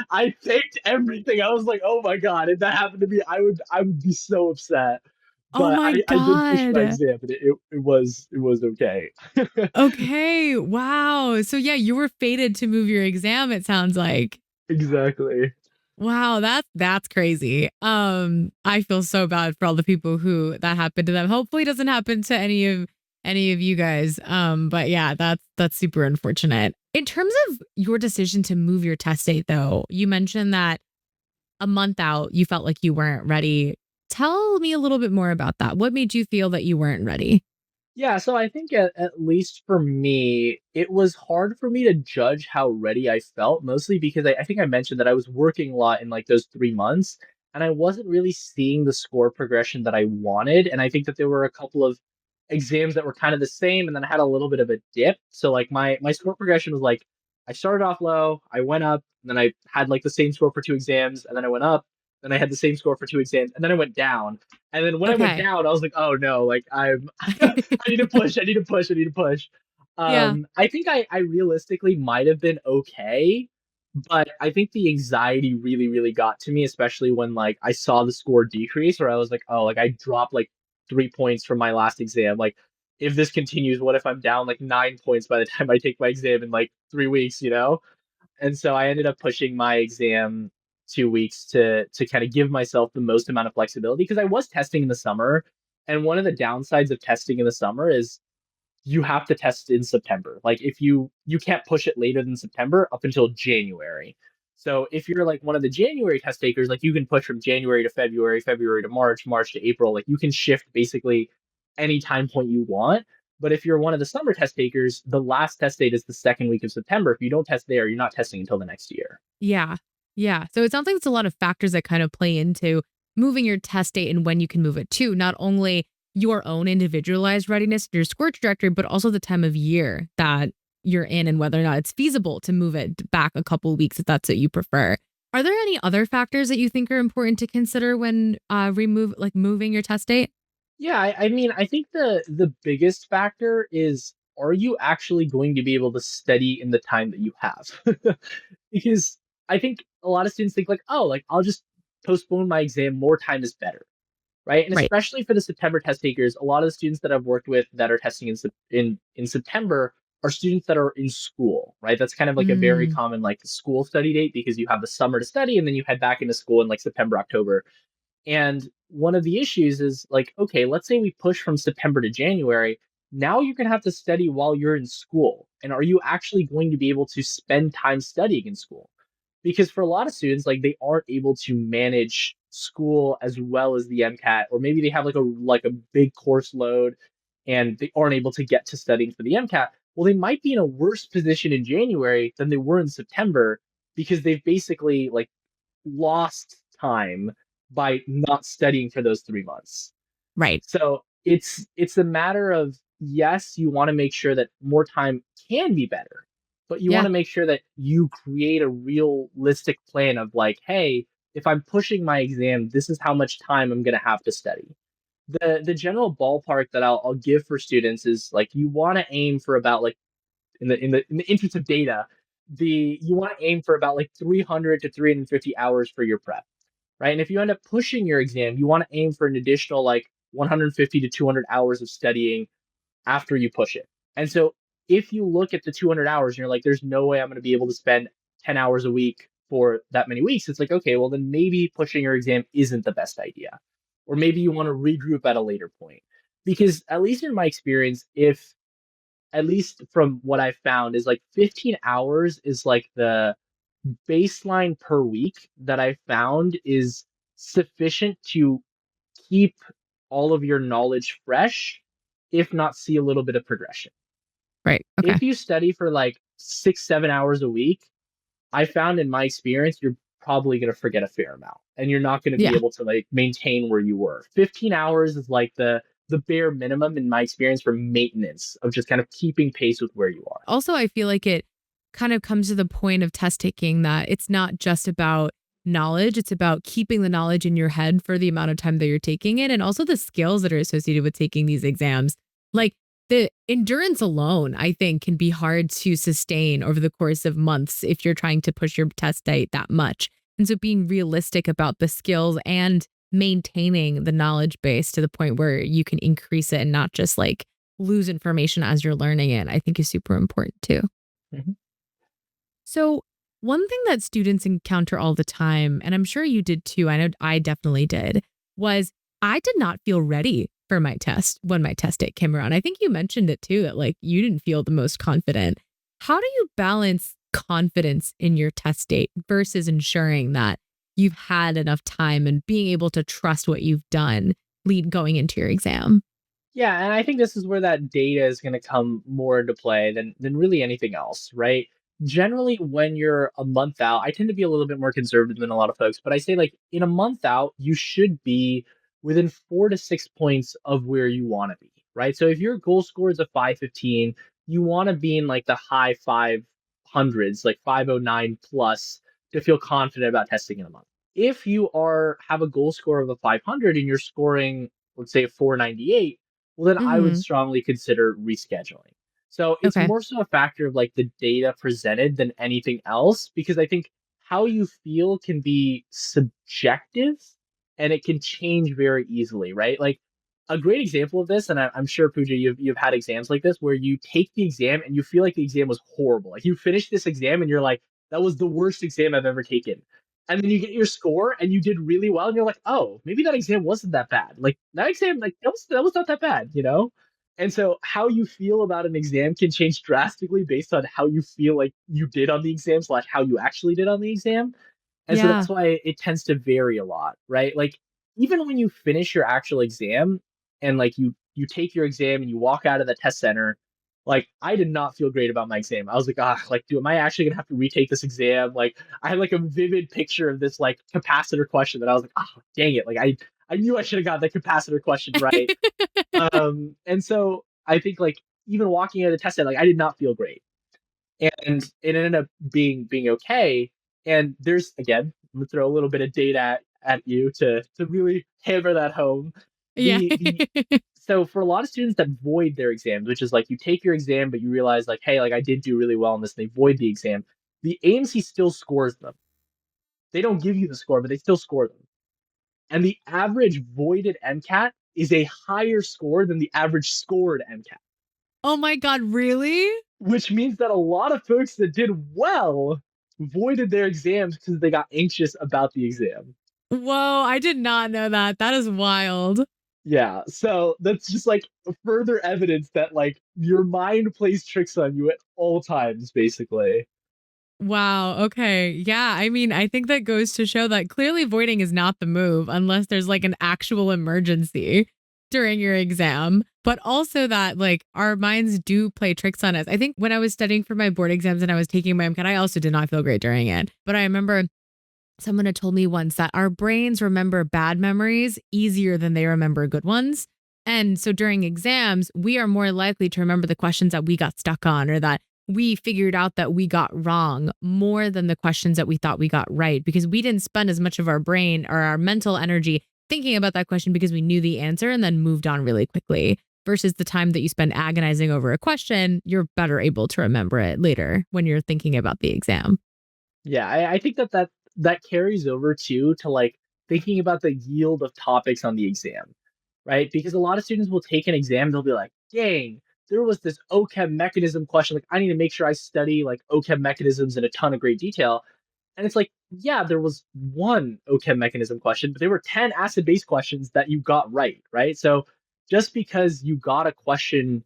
I faked everything. I was like, oh my God, if that happened to me, I would be so upset. Oh But my I did push my God. exam and it was okay. Okay. Wow. So yeah, you were fated to move your exam, it sounds like. Exactly. Wow, that's crazy. I feel so bad for all the people who that happened to them. Hopefully it doesn't happen to any of you guys. But yeah, that's super unfortunate. In terms of your decision to move your test date though, you mentioned that a month out you felt like you weren't ready. Tell me a little bit more about that. What made you feel that you weren't ready? Yeah, so I think at least for me, it was hard for me to judge how ready I felt, mostly because I think I mentioned that I was working a lot in like those 3 months, and I wasn't really seeing the score progression that I wanted. And I think that there were a couple of exams that were kind of the same, and then I had a little bit of a dip. So like my score progression was like I started off low, I went up, and then I had like the same score for 2 exams, and then I went up, then I had the same score for 2 exams, and then I went down. And then when I went Okay. down, I was like, oh no, like I'm I need to push. I need to push. I need to push. Yeah. I think I realistically might have been okay, but I think the anxiety really, really got to me, especially when like I saw the score decrease, where I was like, oh, like I dropped like 3 points from my last exam. Like, if this continues, what if I'm down like 9 points by the time I take my exam in like 3 weeks? And so I ended up pushing my exam 2 weeks to kind of give myself the most amount of flexibility because I was testing in the summer. And one of the downsides of testing in the summer is you have to test in September. Like if you can't push it later than September up until January. So if you're like one of the January test takers, like you can push from January to February, February to March, March to April. Like you can shift basically any time point you want. But if you're one of the summer test takers, the last test date is the second week of September. If you don't test there, you're not testing until the next year. Yeah. Yeah. So it sounds like it's a lot of factors that kind of play into moving your test date and when you can move it to not only your own individualized readiness, your score trajectory, but also the time of year that you're in and whether or not it's feasible to move it back a couple weeks if that's what you prefer. Are there any other factors that you think are important to consider when moving your test date? Yeah, I mean, I think the biggest factor is are you actually going to be able to study in the time that you have? Because I think a lot of students think like, oh, like I'll just postpone my exam, more time is better, right? And Right. especially for the September test takers, a lot of the students that I've worked with that are testing in in September, are students that are in school, right? That's kind of like a very Mm, common like school study date because you have the summer to study and then you head back into school in like September, October. And one of the issues is like, okay, let's say we push from September to January. Now you're going to have to study while you're in school. And are you actually going to be able to spend time studying in school? Because for a lot of students, like they aren't able to manage school as well as the MCAT, or maybe they have like a big course load and they aren't able to get to studying for the MCAT. Well, they might be in a worse position in January than they were in September because they've basically like lost time by not studying for those 3 months. right. So it's a matter of yes, you want to make sure that more time can be better, but you want Yeah. to make sure that you create a realistic plan of like, hey, if I'm pushing my exam, this is how much time I'm going to have to study. The general ballpark that I'll give for students is like you want to aim for about like in the interest of data, the you want to aim for about like 300 to 350 hours for your prep, right? And if you end up pushing your exam, you want to aim for an additional like 150 to 200 hours of studying after you push it. And so if you look at the 200 hours and you're like, there's no way I'm going to be able to spend 10 hours a week for that many weeks, it's like, okay, well, then maybe pushing your exam isn't the best idea. Or maybe you want to regroup at a later point. Because at least in my experience, if at least from what I found is like 15 hours is like the baseline per week that I found is sufficient to keep all of your knowledge fresh, if not see a little bit of progression. Right. Okay. If you study for like 6, 7 hours a week, I found in my experience, you're probably going to forget a fair amount and you're not going to be Yeah. able to like maintain where you were. 15 hours is like the bare minimum in my experience for maintenance of just kind of keeping pace with where you are. Also, I feel like it kind of comes to the point of test taking that it's not just about knowledge, it's about keeping the knowledge in your head for the amount of time that you're taking it and also the skills that are associated with taking these exams. Like the endurance alone, I think, can be hard to sustain over the course of months if you're trying to push your test date that much. And so being realistic about the skills and maintaining the knowledge base to the point where you can increase it and not just like lose information as you're learning it, I think is super important too. Mhm. So, one thing that students encounter all the time, and I'm sure you did too, I know I definitely did, was I did not feel ready for my test when my test date came around. I think you mentioned it too, that like you didn't feel the most confident. How do you balance confidence in your test date versus ensuring that you've had enough time and being able to trust what you've done lead going into your exam? Yeah, and I think this is where that data is going to come more into play than really anything else, right? Generally, when you're a month out, I tend to be a little bit more conservative than a lot of folks, but I say like in a month out, you should be within 4 to 6 points of where you want to be, right? So if your goal score is a 515, you want to be in like the high 500s, like 509 plus to feel confident about testing in a month. If you are have a goal score of a 500 and you're scoring, let's say, a 498, well, then I would Mhm. strongly consider rescheduling. So it's Okay. more so a factor of like the data presented than anything else, because I think how you feel can be subjective and it can change very easily, right? Like a great example of this, and I'm sure Pooja, you've had exams like this where you take the exam and you feel like the exam was horrible. Like you finish this exam and you're like, that was the worst exam I've ever taken. And then you get your score and you did really well and you're like, oh, maybe that exam wasn't that bad. Like that exam, like that was not that bad, you know? And so how you feel about an exam can change drastically based on how you feel like you did on the exam slash how you actually did on the exam. And so Yeah. that's why it tends to vary a lot, right? Like even when you finish your actual exam and like you take your exam and you walk out of the test center, like I did not feel great about my exam. I was like, ah, like, am I actually gonna have to retake this exam? Like I had like a vivid picture of this like capacitor question that I was like, oh dang it, like I knew I should have got the capacitor question right. And so I think like even walking out of the test center, like I did not feel great and it ended up being okay. And there's again, I'm gonna throw a little bit of data at you to really hammer that home. Yeah. The so for a lot of students that void their exams, which is like you take your exam but you realize like, hey, like I did do really well in this, and they void the exam. The AMC still scores them. They don't give you the score, but they still score them. And the average voided MCAT is a higher score than the average scored MCAT. Oh my god, really? which means that a lot of folks that did well voided their exams because they got anxious about the exam. Whoa, I did not know that. That is wild. Yeah, so that's just like further evidence that like your mind plays tricks on you at all times, basically. Wow. Okay. Yeah. I mean, I think that goes to show that clearly voiding is not the move unless there's like an actual emergency during your exam, but also that like our minds do play tricks on us. I think when I was studying for my board exams and I was taking my MCAT, I also did not feel great during it. But I remember someone had told me once that our brains remember bad memories easier than they remember good ones. And so during exams, we are more likely to remember the questions that we got stuck on or that we figured out that we got wrong more than the questions that we thought we got right because we didn't spend as much of our brain or our mental energy thinking about that question because we knew the answer and then moved on really quickly. Versus the time that you spend agonizing over a question, you're better able to remember it later when you're thinking about the exam. Yeah, I think that carries over too to like thinking about the yield of topics on the exam, right? Because a lot of students will take an exam, they'll be like, dang, there was this OCHEM mechanism question. Like, I need to make sure I study like OCHEM mechanisms in a ton of great detail. And it's like, yeah, there was one OCHEM mechanism question, but there were 10 acid base questions that you got right, right? So just because you got a question,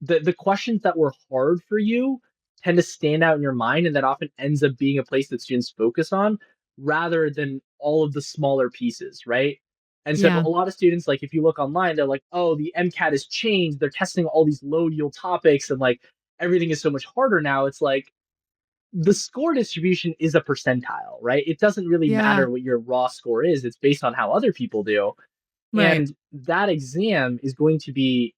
the questions that were hard for you tend to stand out in your mind, and that often ends up being a place that students focus on rather than all of the smaller pieces, right? And so Yeah. a lot of students, like if you look online, they're like, oh, the MCAT has changed. They're testing all these low yield topics and like everything is so much harder now. It's like the score distribution is a percentile, right? It doesn't really Yeah. matter what your raw score is. It's based on how other people do. Right. And that exam is going to be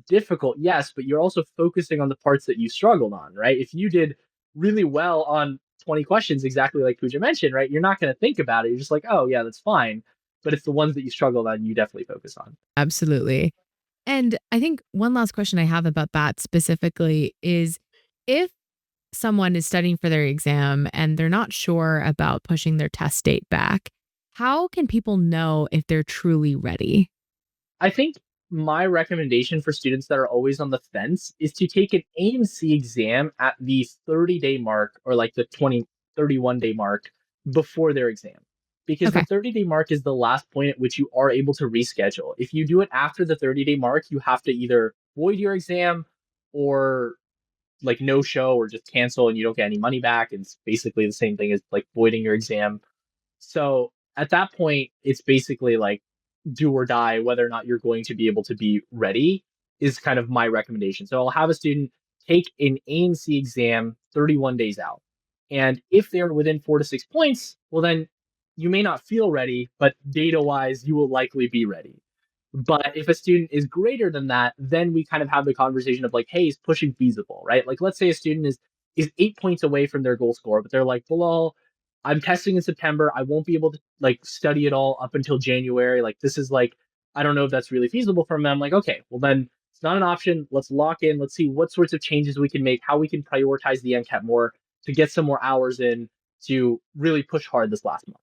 difficult, yes, but you're also focusing on the parts that you struggled on, right? If you did really well on 20 questions, exactly like Pooja mentioned, right? You're not going to think about it. You're just like, oh, yeah, that's fine. But it's the ones that you struggled on, you definitely focus on. Absolutely. And I think one last question I have about that specifically is if someone is studying for their exam and they're not sure about pushing their test date back, how can people know if they're truly ready? I think my recommendation for students that are always on the fence is to take an AMC exam at the 30-day mark or like the 31-day mark before their exam. Because the Okay. 30-day mark is the last point at which you are able to reschedule. If you do it after the 30-day mark, you have to either void your exam or like no show or just cancel and you don't get any money back. And it's basically the same thing as like voiding your exam. So at that point, it's basically like do or die whether or not you're going to be able to be ready is kind of my recommendation. So I'll have a student take an ANC exam 31 days out. And if they're within 4 to 6 points, well, then you may not feel ready, but data wise, you will likely be ready. But if a student is greater than that, then we kind of have the conversation of like, hey, is pushing feasible, right? Like, let's say a student is 8 points away from their goal score, but they're like, Bilal, I'm testing in September. I won't be able to like study it all up until January. Like, this is like, I don't know if that's really feasible for them. I'm like, okay, well then it's not an option. Let's lock in. Let's see what sorts of changes we can make, how we can prioritize the MCAT more to get some more hours in to really push hard this last month.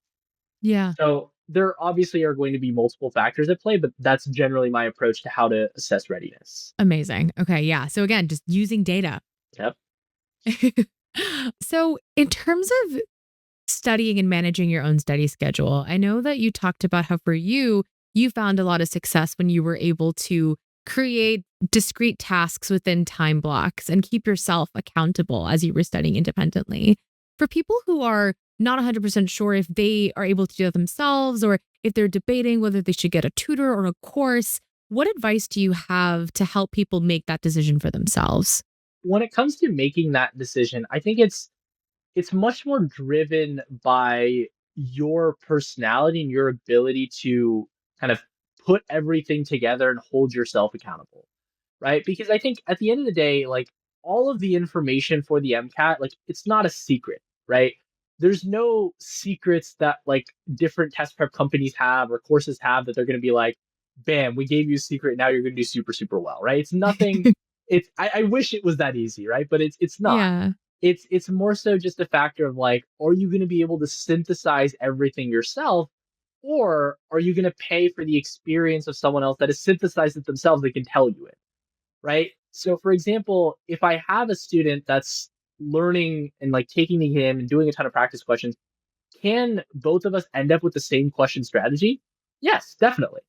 Yeah. So there obviously are going to be multiple factors at play, but that's generally my approach to how to assess readiness. Amazing. Okay. Yeah. So again, just using data. Yep. So, in terms of studying and managing your own study schedule, I know that you talked about how for you, you found a lot of success when you were able to create discrete tasks within time blocks and keep yourself accountable as you were studying independently. For people who are not 100% sure if they are able to do it themselves or if they're debating whether they should get a tutor or a course, what advice do you have to help people make that decision for themselves? When it comes to making that decision, I think it's much more driven by your personality and your ability to kind of put everything together and hold yourself accountable, right? Because I think at the end of the day, like all of the information for the MCAT, like it's not a secret, right? There's no secrets that like different test prep companies have or courses have that they're going to be like, bam, we gave you a secret. Now you're going to do super, super well, right? It's nothing. I wish it was that easy, right? But it's not. Yeah. It's more so just a factor of like, are you going to be able to synthesize everything yourself, or are you going to pay for the experience of someone else that has synthesized it themselves? They can tell you it, right? So, for example, if I have a student that's learning and like taking the exam and doing a ton of practice questions, can both of us end up with the same question strategy? Yes, definitely.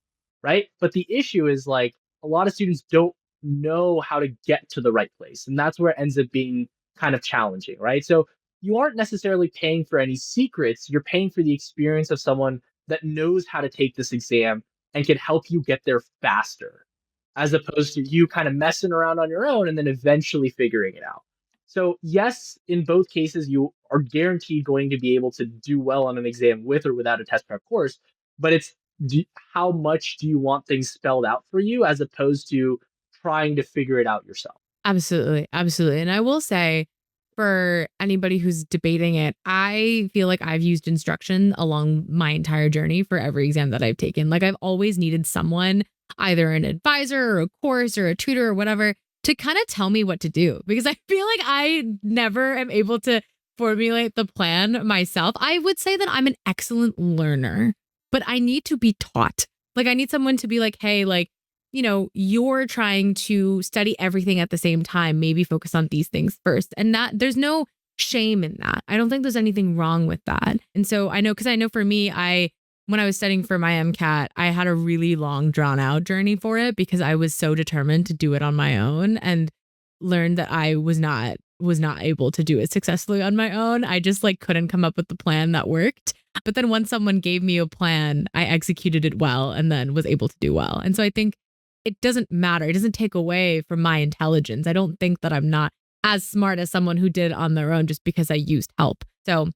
Right. But the issue is like a lot of students don't know how to get to the right place. And that's where it ends up being kind of challenging. Right. So you aren't necessarily paying for any secrets. You're paying for the experience of someone that knows how to take this exam and can help you get there faster, as opposed to you kind of messing around on your own and then eventually figuring it out. So, yes, in both cases, you are guaranteed going to be able to do well on an exam with or without a test prep course. But it's how much do you want things spelled out for you as opposed to trying to figure it out yourself? Absolutely, absolutely. And I will say for anybody who's debating it, I feel like I've used instruction along my entire journey for every exam that I've taken. Like I've always needed someone, either an advisor or a course or a tutor or whatever, to kind of tell me what to do because I feel like I never am able to formulate the plan myself. I would say that I'm an excellent learner, but I need to be taught. Like I need someone to be like, "Hey, like you're trying to study everything at the same time, maybe focus on these things first." And that there's no shame in that. I don't think there's anything wrong with that. And so because I know for me, when I was studying for my MCAT, I had a really long drawn out journey for it because I was so determined to do it on my own and learned that I was not able to do it successfully on my own. I just like couldn't come up with the plan that worked. But then once someone gave me a plan, I executed it well and then was able to do well. And so I think it doesn't matter. It doesn't take away from my intelligence. I don't think that I'm not as smart as someone who did it on their own just because I used help. So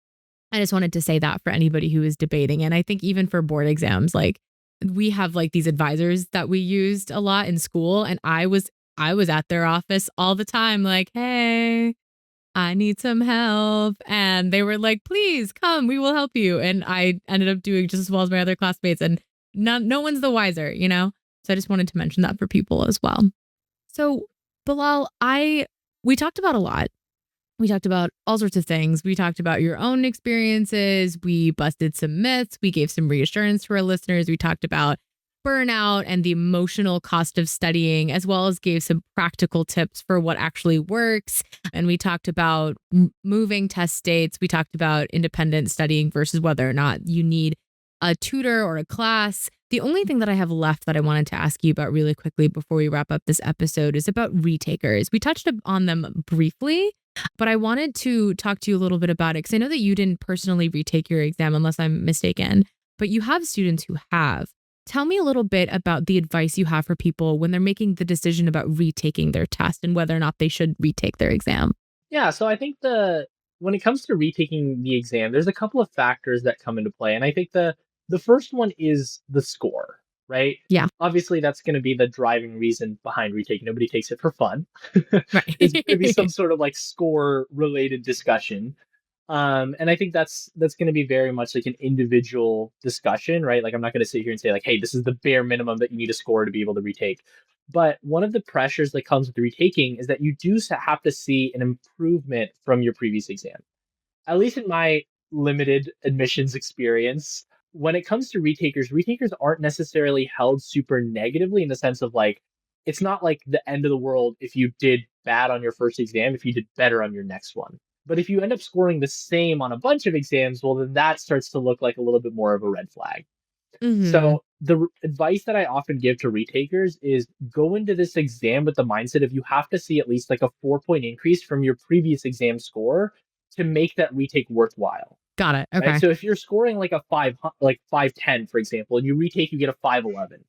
I just wanted to say that for anybody who is debating. And I think even for board exams, like we have like these advisors that we used a lot in school. And I was at their office all the time, like, "Hey, I need some help." And they were like, "Please come, we will help you." And I ended up doing just as well as my other classmates. And no one's the wiser. So I just wanted to mention that for people as well. So, Bilal, we talked about a lot. We talked about all sorts of things. We talked about your own experiences. We busted some myths. We gave some reassurance to our listeners. We talked about burnout and the emotional cost of studying, as well as gave some practical tips for what actually works. And we talked about moving test dates. We talked about independent studying versus whether or not you need a tutor or a class. The only thing that I have left that I wanted to ask you about really quickly before we wrap up this episode is about retakers. We touched on them briefly, but I wanted to talk to you a little bit about it because I know that you didn't personally retake your exam, unless I'm mistaken, but you have students who have. Tell me a little bit about the advice you have for people when they're making the decision about retaking their test and whether or not they should retake their exam. Yeah, so I think when it comes to retaking the exam, there's a couple of factors that come into play, and I think the first one is the score, right? Yeah. Obviously, that's going to be the driving reason behind retaking. Nobody takes it for fun. It's going to be some Right. sort of like score related discussion. And I think that's going to be very much like an individual discussion, right? Like I'm not going to sit here and say like, hey, this is the bare minimum that you need to score to be able to retake. But one of the pressures that comes with retaking is that you do have to see an improvement from your previous exam. At least in my limited admissions experience, when it comes to retakers aren't necessarily held super negatively in the sense of like, it's not like the end of the world if you did bad on your first exam, if you did better on your next one. But if you end up scoring the same on a bunch of exams, well, then that starts to look like a little bit more of a red flag. Hmm. So advice that I often give to retakers is go into this exam with the mindset of you have to see at least like a 4 point increase from your previous exam score to make that retake worthwhile. Got it. Right. Okay. So if you're scoring like a like 510, for example, and you retake, you get a 511.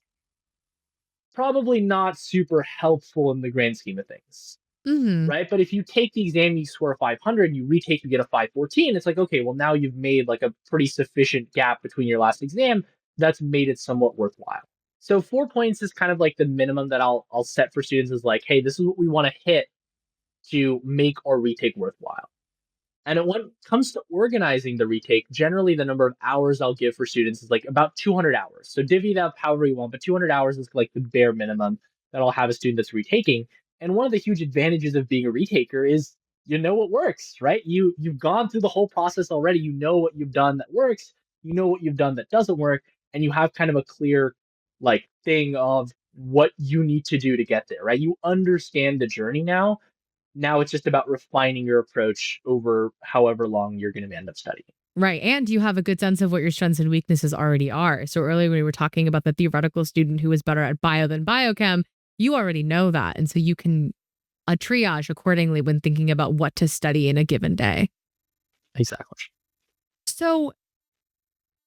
Probably not super helpful in the grand scheme of things. Hmm. Right. But if you take the exam, you score a 500, you retake, you get a 514. It's like, okay, well, now you've made like a pretty sufficient gap between your last exam. That's made it somewhat worthwhile. So 4 points is kind of like the minimum that I'll set for students is like, hey, this is what we want to hit to make our retake worthwhile. And when it comes to organizing the retake, generally the number of hours I'll give for students is like about 200 hours. So divvy it up however you want, but 200 hours is like the bare minimum that I'll have a student that's retaking. And one of the huge advantages of being a retaker is you know what works, right? You've gone through the whole process already. You know what you've done that works. You know what you've done that doesn't work, and you have kind of a clear like thing of what you need to do to get there, right? You understand the journey now. Now it's just about refining your approach over however long you're going to end up studying. Right. And you have a good sense of what your strengths and weaknesses already are. So earlier when we were talking about the theoretical student who was better at bio than biochem, you already know that. And so you can triage accordingly when thinking about what to study in a given day. Exactly. So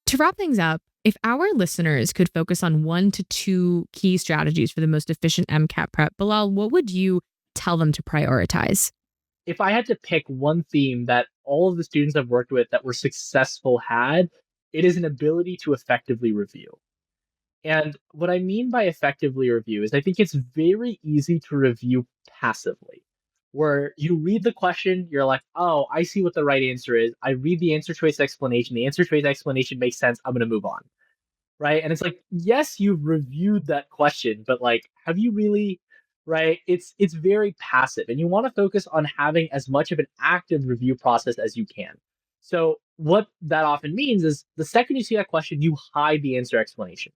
to wrap things up, if our listeners could focus on 1 to 2 key strategies for the most efficient MCAT prep, Bilal, what would you tell them to prioritize? If I had to pick one theme that all of the students I've worked with that were successful had, it is an ability to effectively review. And what I mean by effectively review is I think it's very easy to review passively, where you read the question, you're like, oh, I see what the right answer is. I read the answer choice explanation. The answer choice explanation makes sense. I'm going to move on. Right. And it's like, yes, you've reviewed that question, but like, have you really? Right. It's very passive. And you want to focus on having as much of an active review process as you can. So what that often means is the second you see that question, you hide the answer explanation.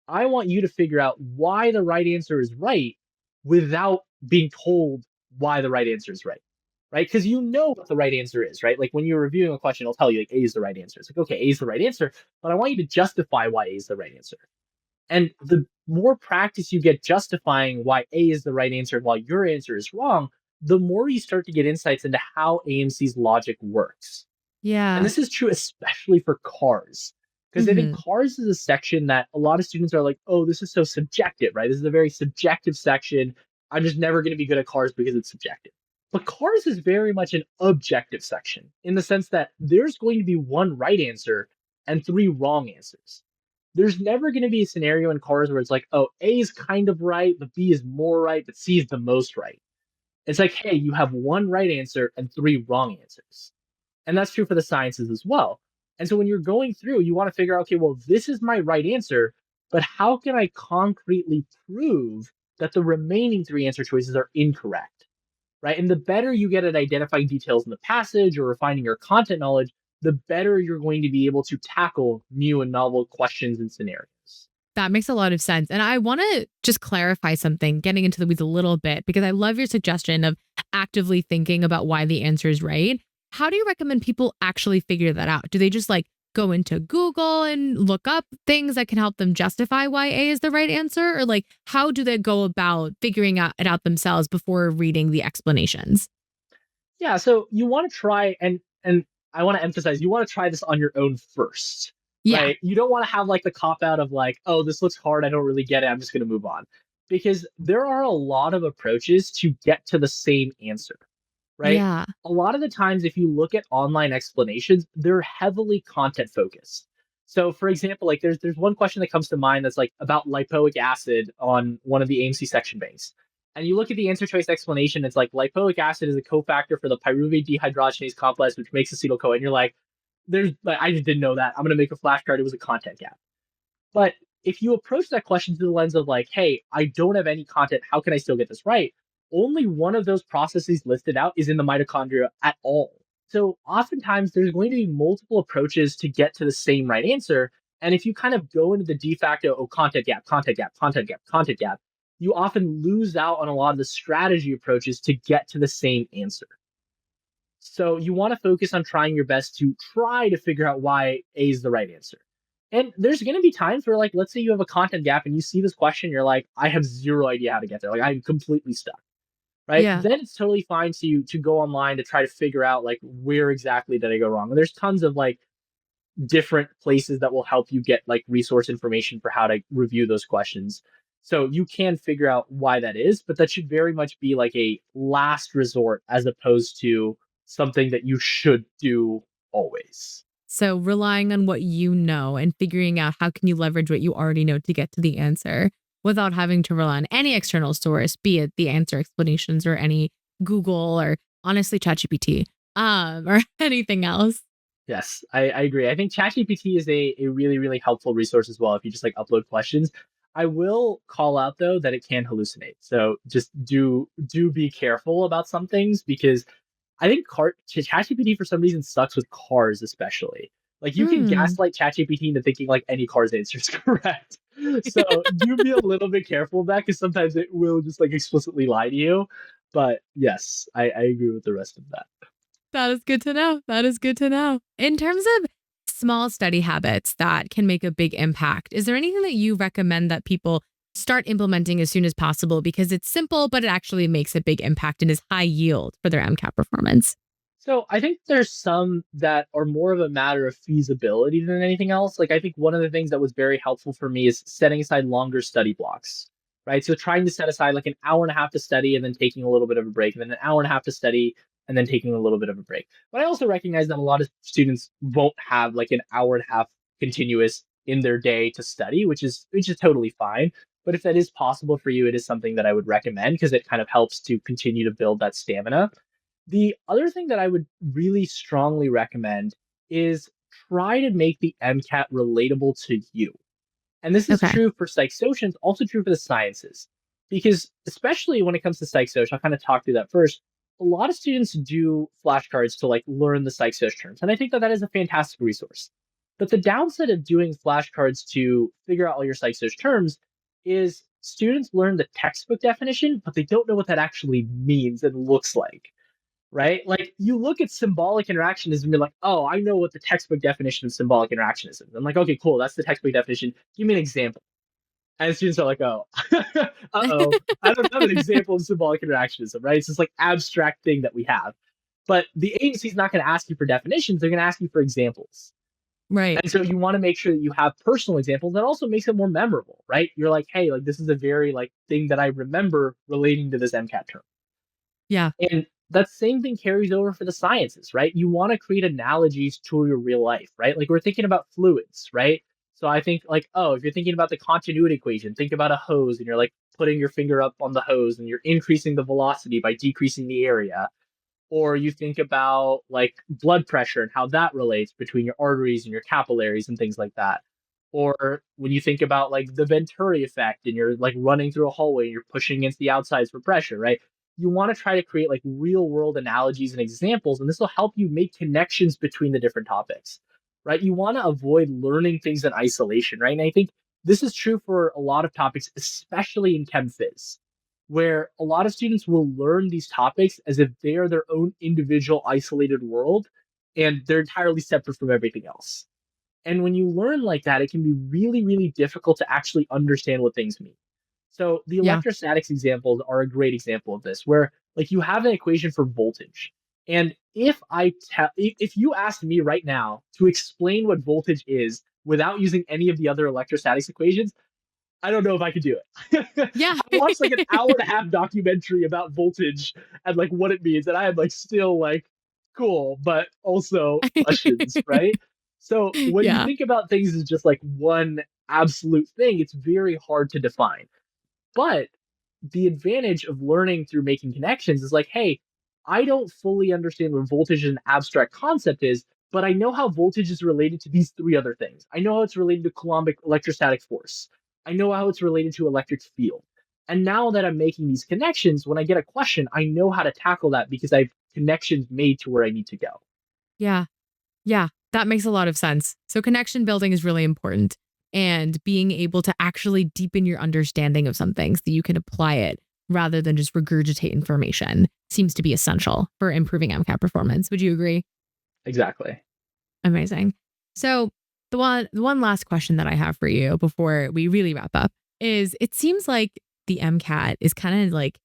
I want you to figure out why the right answer is right without being told why the right answer is right. Right? Because you know what the right answer is, right? Like when you're reviewing a question, it'll tell you like A is the right answer. It's like, okay, A is the right answer, but I want you to justify why A is the right answer. And the more practice you get justifying why A is the right answer and why your answer is wrong, the more you start to get insights into how AMC's logic works. And Yeah. this is true especially for cars. Because I think Hmm. cars is a section that a lot of students are like, oh, this is so subjective, right? This is a very subjective section. I'm just never going to be good at cars because it's subjective. But cars is very much an objective section in the sense that there's going to be one right answer and 3 wrong answers. There's never going to be a scenario in cars where it's like, oh, A is kind of right, but B is more right, but C is the most right. It's like, hey, you have one right answer and 3 wrong answers. And that's true for the sciences as well. And so when you're going through, you want to figure out, okay, well, this is my right answer, but how can I concretely prove that the remaining 3 answer choices are incorrect? Right. And the better you get at identifying details in the passage or refining your content knowledge, the better you're going to be able to tackle new and novel questions and scenarios. That makes a lot of sense. And I want to just clarify something, getting into the weeds a little bit, because I love your suggestion of actively thinking about why the answer is right. How do you recommend people actually figure that out? Do they just like go into Google and look up things that can help them justify why A is the right answer? Or like, how do they go about figuring it out themselves before reading the explanations? Yeah, so you want to try and I want to emphasize you want to try this on your own first, Yeah. right? You don't want to have like the cop out of like, oh, this looks hard, I don't really get it, I'm just going to move on. Because there are a lot of approaches to get to the same answer, right? Yeah. A lot of the times if you look at online explanations, they're heavily content focused. So for example, like there's one question that comes to mind that's like about lipoic acid on one of the AMC section banks. And you look at the answer choice explanation, it's like lipoic acid is a cofactor for the pyruvate dehydrogenase complex, which makes acetyl CoA. And you're like, I just didn't know that. I'm going to make a flashcard. It was a content gap. But if you approach that question through the lens of like, hey, I don't have any content. How can I still get this right? Only one of those processes listed out is in the mitochondria at all. So oftentimes there's going to be multiple approaches to get to the same right answer. And if you kind of go into the de facto, oh, content gap, content gap, content gap, content gap, you often lose out on a lot of the strategy approaches to get to the same answer. So you want to focus on trying your best to try to figure out why A is the right answer. And there's going to be times where, like, let's say you have a content gap and you see this question, you're like, I have zero idea how to get there. Like, I'm completely stuck. Right. Yeah. Then it's totally fine to go online to try to figure out like where exactly did I go wrong. And there's tons of like different places that will help you get like resource information for how to review those questions. So you can figure out why that is, but that should very much be like a last resort as opposed to something that you should do always. So relying on what you know and figuring out how can you leverage what you already know to get to the answer without having to rely on any external source, be it the answer explanations or any Google or honestly ChatGPT, or anything else. Yes, I agree. I think ChatGPT is a really, really helpful resource as well if you just like upload questions. I will call out though that it can hallucinate. So just do be careful about some things because I think ChatGPT for some reason sucks with cars, especially. Like you can Hmm. gaslight ChatGPT into thinking like any car's answer is correct. So do be a little bit careful of that because sometimes it will just like explicitly lie to you. But yes, I agree with the rest of that. That is good to know. That is good to know. In terms of small study habits that can make a big impact, is there anything that you recommend that people start implementing as soon as possible because it's simple, but it actually makes a big impact and is high yield for their MCAT performance? So I think there's some that are more of a matter of feasibility than anything else. Like I think one of the things that was very helpful for me is setting aside longer study blocks, right? So trying to set aside like an hour and a half to study and then taking a little bit of a break, and then an hour and a half to study and then taking a little bit of a break. But I also recognize that a lot of students won't have like an hour and a half continuous in their day to study, which is totally fine. But if that is possible for you, it is something that I would recommend because it kind of helps to continue to build that stamina. The other thing that I would really strongly recommend is try to make the MCAT relatable to you. And this is Okay. true for psych socials, also true for the sciences. Because especially when it comes to psych social, I'll kind of talk through that first. A lot of students do flashcards to like learn the psych social terms. And I think that that is a fantastic resource. But the downside of doing flashcards to figure out all your psych social terms is students learn the textbook definition, but they don't know what that actually means and looks like, right? Like you look at symbolic interactionism and you're like, oh, I know what the textbook definition of symbolic interactionism is. I'm like, okay, cool, that's the textbook definition. Give me an example. And students are like, oh, uh-oh, I don't have an example of symbolic interactionism, right? It's this like abstract thing that we have. But the agency's not going to ask you for definitions, they're going to ask you for examples. Right. And so you want to make sure that you have personal examples that also makes it more memorable, right? You're like, hey, like this is a very like thing that I remember relating to this MCAT term. Yeah. And that same thing carries over for the sciences, right? You want to create analogies to your real life, right? Like we're thinking about fluids, right? So I think like, oh, if you're thinking about the continuity equation, think about a hose and you're like putting your finger up on the hose and you're increasing the velocity by decreasing the area. Or you think about like blood pressure and how that relates between your arteries and your capillaries and things like that. Or when you think about like the Venturi effect and you're like running through a hallway and you're pushing against the outsides for pressure, right? You want to try to create like real world analogies and examples, and this will help you make connections between the different topics, right? You want to avoid learning things in isolation, right? And I think this is true for a lot of topics, especially in chem phys, where a lot of students will learn these topics as if they are their own individual isolated world and they're entirely separate from everything else. And when you learn like that, it can be really, really difficult to actually understand what things mean. So the Yeah. electrostatics examples are a great example of this, where like you have an equation for voltage. And if you asked me right now to explain what voltage is without using any of the other electrostatics equations, I don't know if I could do it. Yeah. I watched like an hour and a half documentary about voltage and like what it means, and I am like still like cool, but also questions, right? So when you Yeah. think about things as just like one absolute thing, it's very hard to define. But the advantage of learning through making connections is like, hey, I don't fully understand what voltage as an abstract concept is, but I know how voltage is related to these three other things. I know how it's related to Coulombic electrostatic force. I know how it's related to electric field. And now that I'm making these connections, when I get a question, I know how to tackle that because I've connections made to where I need to go. Yeah. Yeah, that makes a lot of sense. So connection building is really important and being able to actually deepen your understanding of something so that you can apply it rather than just regurgitate information seems to be essential for improving MCAT performance. Would you agree? Exactly. Amazing. So the one last question that I have for you before we really wrap up is it seems like the MCAT is kind of like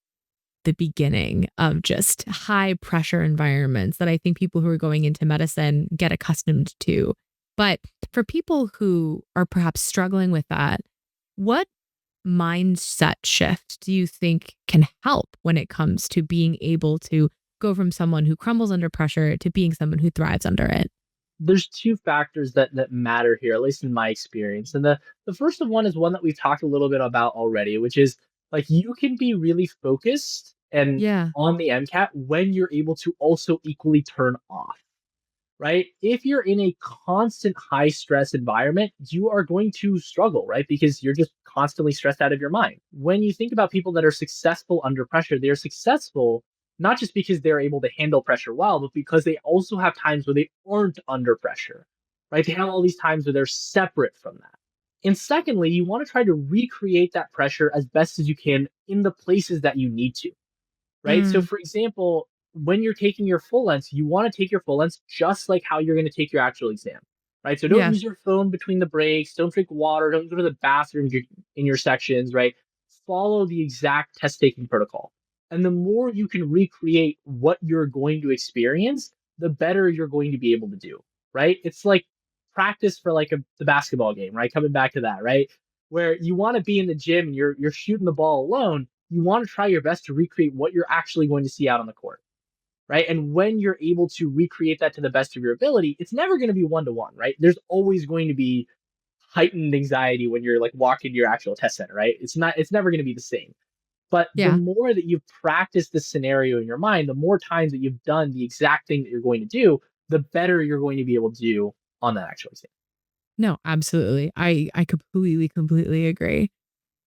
the beginning of just high pressure environments that I think people who are going into medicine get accustomed to. But for people who are perhaps struggling with that, what mindset shift do you think can help when it comes to being able to go from someone who crumbles under pressure to being someone who thrives under it? There's two factors that matter here, at least in my experience. And the first of one is one that we've talked a little bit about already, which is like you can be really focused and Yeah. on the MCAT when you're able to also equally turn off, right? If you're in a constant high stress environment, you are going to struggle, right? Because you're just constantly stressed out of your mind. When you think about people that are successful under pressure, they're successful not just because they're able to handle pressure well, but because they also have times where they aren't under pressure, right? They have all these times where they're separate from that. And secondly, you want to try to recreate that pressure as best as you can in the places that you need to, right? So, Mm, for example, when you're taking your full lengths, you want to take your full lengths just like how you're going to take your actual exam, right? So, don't yeah. use your phone between the breaks, don't drink water, don't go to the bathroom in your sections, right? Follow the exact test taking protocol. And the more you can recreate what you're going to experience, the better you're going to be able to do, right? It's like practice for like the basketball game, right? Coming back to that, right? Where you want to be in the gym and you're shooting the ball alone, you want to try your best to recreate what you're actually going to see out on the court, right? And when you're able to recreate that to the best of your ability, it's never going to be one to one, right? There's always going to be heightened anxiety when you're like walking to your actual test center, right? It's never going to be the same. But the Yeah. more that you've practiced this scenario in your mind, the more times that you've done the exact thing that you're going to do, the better you're going to be able to do on that actual exam. No, absolutely. I completely agree.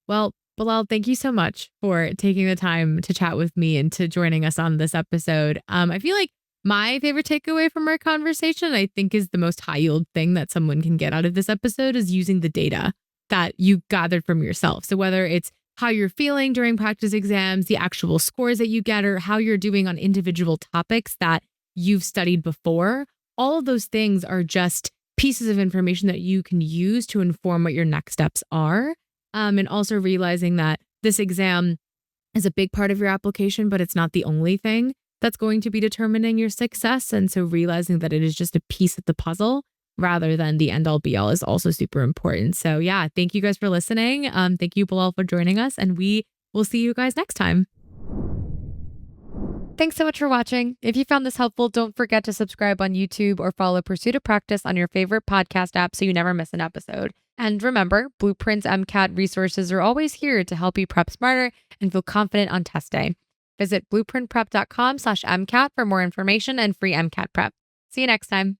Well, Bilal, thank you so much for taking the time to chat with me and to joining us on this episode. I feel like my favorite takeaway from our conversation, I think, is the most high yield thing that someone can get out of this episode is using the data that you gathered from yourself. So whether it's how you're feeling during practice exams, the actual scores that you get, or how you're doing on individual topics that you've studied before, all of those things are just pieces of information that you can use to inform what your next steps are. And also realizing that this exam is a big part of your application, but it's not the only thing that's going to be determining your success. And so realizing that it is just a piece of the puzzle rather than the end all be all is also super important. So yeah, thank you guys for listening. Thank you, Bilal, for joining us, and we will see you guys next time. Thanks so much for watching. If you found this helpful, don't forget to subscribe on YouTube or follow Pursuit of Practice on your favorite podcast app so you never miss an episode. And remember, Blueprint's MCAT resources are always here to help you prep smarter and feel confident on test day. Visit blueprintprep.com/MCAT for more information and free MCAT prep. See you next time.